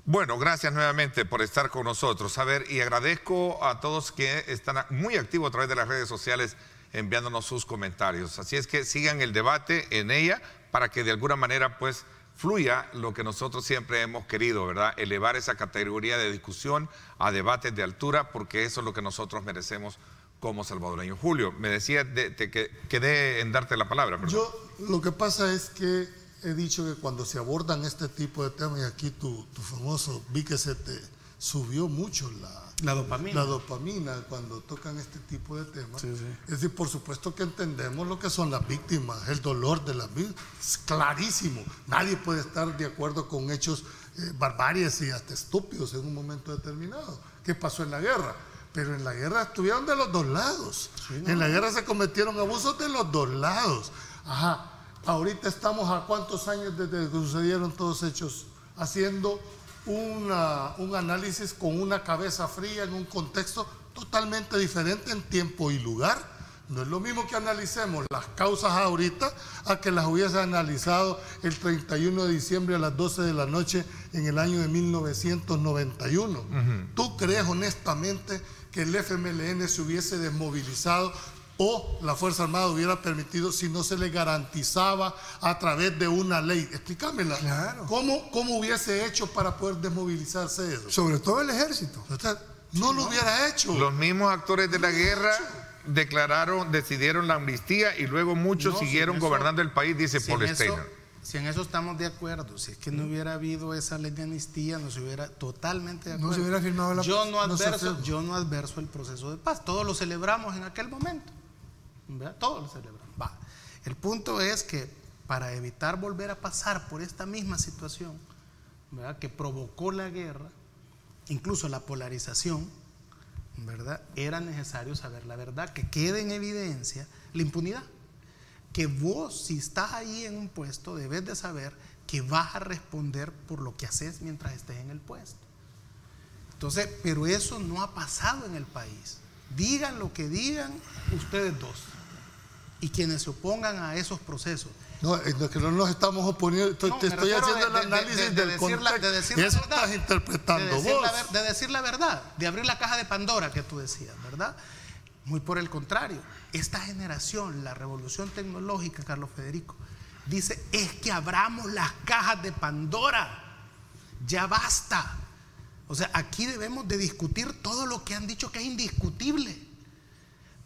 B: Bueno, gracias nuevamente por estar con nosotros. A ver, y agradezco a todos que están muy activos a través de las redes sociales enviándonos sus comentarios. Así es que sigan el debate en ella para que de alguna manera pues fluya lo que nosotros siempre hemos querido, ¿verdad? Elevar esa categoría de discusión a debates de altura, porque eso es lo que nosotros merecemos como salvadoreños. Julio, me decía que quedé en darte la palabra. Perdón.
C: Lo que pasa es que he dicho que cuando se abordan este tipo de temas, y aquí tu famoso, vi que se te subió mucho la dopamina cuando tocan este tipo de temas. Sí, sí. Es decir, por supuesto que entendemos lo que son las víctimas, el dolor de las víctimas, es clarísimo. Nadie puede estar de acuerdo con hechos barbaries y hasta estúpidos en un momento determinado. ¿Qué pasó en la guerra? Pero en la guerra estuvieron de los dos lados. Sí, ¿no? En la guerra se cometieron abusos de los dos lados. Ajá. Ahorita estamos a cuántos años desde que sucedieron todos hechos haciendo un análisis con una cabeza fría en un contexto totalmente diferente en tiempo y lugar. No es lo mismo que analicemos las causas ahorita a que las hubiese analizado el 31 de diciembre a las 12 de la noche en el año de 1991. ¿Tú crees honestamente que el FMLN se hubiese desmovilizado o la Fuerza Armada hubiera permitido si no se le garantizaba a través de una ley? Explícamela. Claro. ¿Cómo hubiese hecho para poder desmovilizarse eso?
E: Sobre todo el ejército.
C: No lo hubiera hecho.
B: Los mismos actores de la guerra decidieron la amnistía y luego muchos siguieron gobernando el país, dice Paul Steiner.
D: Si en eso estamos de acuerdo, si es que no hubiera habido esa ley de amnistía, no se hubiera totalmente de acuerdo.
E: No se hubiera firmado la paz.
D: Yo no adverso el proceso de paz. Todos lo celebramos en aquel momento. ¿Verdad? Todos lo celebramos. Va. El punto es que para evitar volver a pasar por esta misma situación, ¿verdad?, que provocó la guerra, incluso la polarización, ¿verdad?, era necesario saber la verdad, que quede en evidencia la impunidad. Que vos, si estás ahí en un puesto, debes de saber que vas a responder por lo que haces mientras estés en el puesto. Entonces, pero eso no ha pasado en el país. Digan lo que digan ustedes dos y quienes se opongan a esos procesos.
C: No, es que no nos estamos oponiendo. Te estoy haciendo el análisis del contexto. Eso estás interpretando vos.
D: De decir la verdad, de abrir la caja de Pandora que tú decías, ¿verdad? Muy por el contrario, esta generación, la revolución tecnológica, Carlos Federico, dice, es que abramos las cajas de Pandora, ya basta. O sea, aquí debemos de discutir todo lo que han dicho que es indiscutible,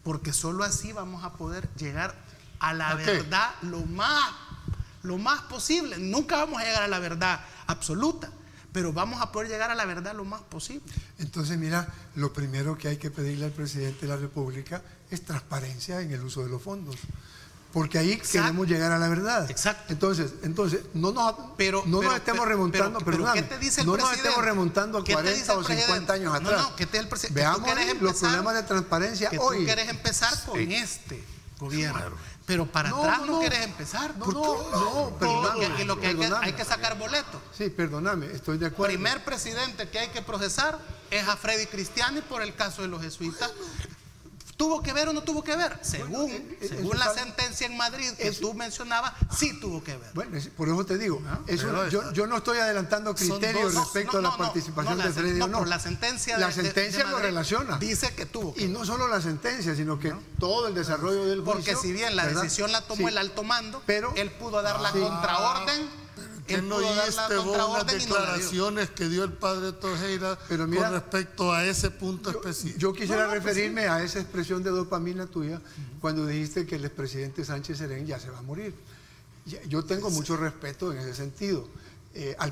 D: porque solo así vamos a poder llegar a la verdad lo más posible. Nunca vamos a llegar a la verdad absoluta, pero vamos a poder llegar a la verdad lo más posible.
E: Entonces, mira, lo primero que hay que pedirle al presidente de la República es transparencia en el uso de los fondos, porque ahí queremos llegar a la verdad.
D: Exacto.
E: Entonces no nos estemos remontando, perdóname, no nos estemos remontando a 40 o 50 años atrás.
D: No, ¿qué te dice el presidente?
E: Veamos los problemas de transparencia
D: que
E: hoy.
D: Tú quieres empezar con este gobierno. Claro. Pero para atrás no quieres empezar.
E: Perdóname.
D: Y lo que hay que sacar boletos.
E: Sí, perdóname, estoy de acuerdo.
D: El primer presidente que hay que procesar es a Freddy Cristiani por el caso de los jesuitas. ¿Tuvo que ver o no tuvo que ver? Según la sentencia en Madrid que tú mencionabas, sí tuvo que ver.
E: Bueno, por eso te digo, yo no estoy adelantando criterios respecto a la participación de Freddy o no.
D: La sentencia
E: lo relaciona.
D: Dice que tuvo que
E: ver. Y no solo la sentencia, sino que todo el desarrollo del juicio.
D: Porque si bien la decisión la tomó el alto mando, pero él pudo dar la contraorden.
C: ¿Qué no oíste vos las declaraciones que dio el padre Tojeira con respecto a ese punto específico?
E: Yo quisiera referirme a esa expresión de dopamina tuya cuando dijiste que el expresidente Sánchez Serén ya se va a morir. Yo tengo mucho respeto en ese sentido al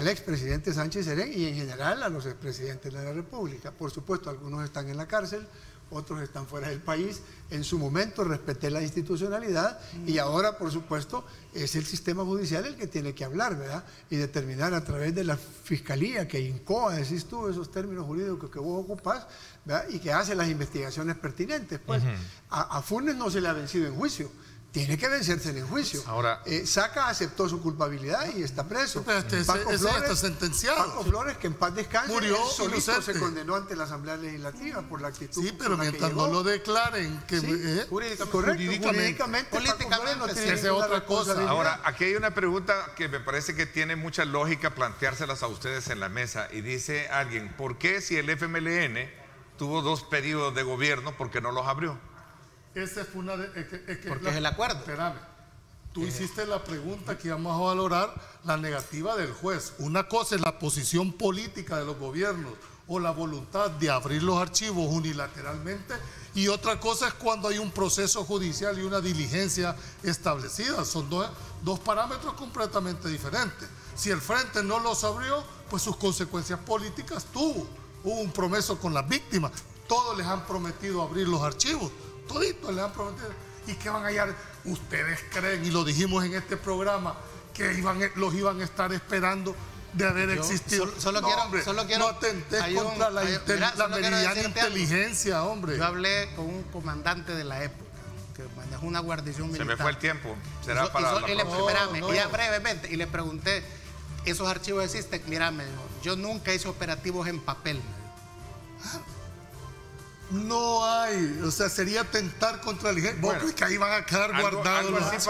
E: expresidente Sánchez Serén y en general a los expresidentes de la República. Por supuesto, algunos están en la cárcel, otros están fuera del país. En su momento respeté la institucionalidad y ahora, por supuesto, es el sistema judicial el que tiene que hablar, ¿verdad? Y determinar a través de la fiscalía que incoa, decís tú, esos términos jurídicos que vos ocupás, ¿verdad? Y que hace las investigaciones pertinentes. Pues a Funes no se le ha vencido en juicio. tiene que vencerse en el juicio.
B: Ahora,
E: Saca aceptó su culpabilidad y está preso. Paco
C: ese
E: Flores,
C: está sentenciado.
E: Paco Flores, que en paz descanse,
C: Murió
E: él solito
C: inocente.
E: se condenó ante la Asamblea Legislativa por la actitud.
C: Sí, pero
E: con la que
C: mientras
E: llegó.
C: no lo declaren, que
E: Sí, jurídicamente, Paco Flores no tiene
C: esa es
E: ninguna
C: otra cosa.
E: responsabilidad.
B: ahora, aquí hay una pregunta que me parece que tiene mucha lógica planteárselas a ustedes en la mesa. Y dice alguien, ¿por qué si el FMLN tuvo 2 periodos de gobierno, por qué no los abrió?
C: Esa fue una
D: Porque es el acuerdo.
C: Espérame. Tú hiciste la pregunta que íbamos a valorar la negativa del juez. Una cosa es la posición política de los gobiernos o la voluntad de abrir los archivos unilateralmente, y otra cosa es cuando hay un proceso judicial y una diligencia establecida. Son dos parámetros completamente diferentes. Si el Frente no los abrió, pues sus consecuencias políticas tuvo. Hubo un promeso con las víctimas. Todos les han prometido abrir los archivos. Toditos les han prometido. ¿Y qué van a hallar? ¿Ustedes creen, y lo dijimos en este programa, que los iban a estar esperando de haber existido?
D: Solo quiero
C: no atentés contra la meridiana inteligencia, hombre.
D: Yo hablé con un comandante de la época que manejó una guarnición militar.
B: Se me fue el tiempo. Será para la próxima.
D: Ya brevemente, y le pregunté, ¿esos archivos existen? Mira, me dijo, yo nunca hice operativos en papel.
C: No hay, o sea, sería atentar contra el ejército.
B: Bueno,
C: que ahí van a quedar guardados.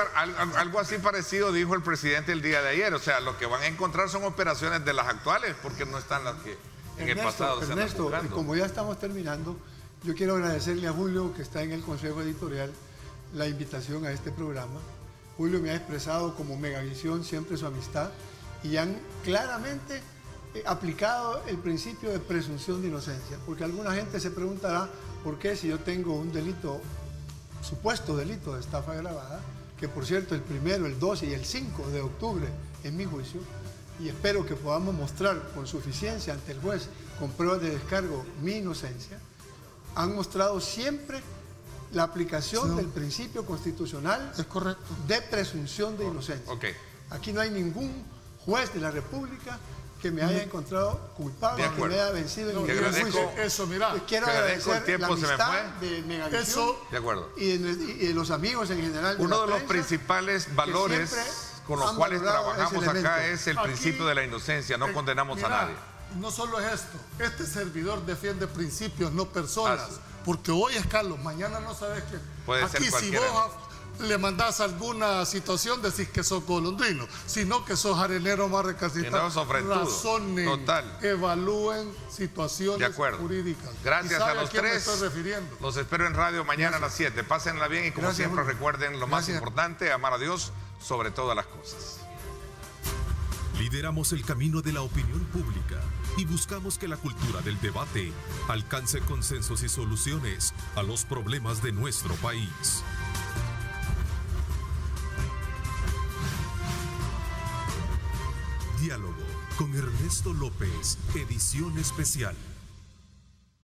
B: Algo así parecido dijo el presidente el día de ayer. O sea, lo que van a encontrar son operaciones de las actuales, porque no están las que en el pasado se andan buscando.
E: Como ya estamos terminando, yo quiero agradecerle a Julio, que está en el Consejo Editorial, la invitación a este programa. Julio me ha expresado como Megavisión siempre su amistad, y han claramente aplicado el principio de presunción de inocencia, porque alguna gente se preguntará por qué, si yo tengo un delito, supuesto delito de estafa agravada, que por cierto el 1, el 12 y el 5 de octubre en mi juicio, y espero que podamos mostrar con suficiencia ante el juez, con pruebas de descargo, mi inocencia, han mostrado siempre la aplicación del principio constitucional de presunción de inocencia. Aquí no hay ningún juez de la República que me haya encontrado culpable, que me haya vencido en el juicio.
C: Eso, mira.
E: Quiero agradecer la amistad de Megavisión y de los amigos en general.
B: Uno de los principales valores con los cuales trabajamos acá es el principio de la inocencia. No condenamos a nadie.
C: No solo es esto. Este servidor defiende principios, no personas. Porque hoy es Carlos, mañana no sabes qué.
B: Puede
C: aquí,
B: ser cualquiera.
C: Si vos le mandás alguna situación, decís que sos golondrino, sino que sos arenero más recalcitrante. Razonen, evalúen situaciones jurídicas.
B: Gracias a los tres. Los espero en radio mañana a las 7. Pásenla bien y como siempre recuerden lo más importante, amar a Dios sobre todas las cosas.
A: Lideramos el camino de la opinión pública y buscamos que la cultura del debate alcance consensos y soluciones a los problemas de nuestro país. Diálogo con Ernesto López, edición especial.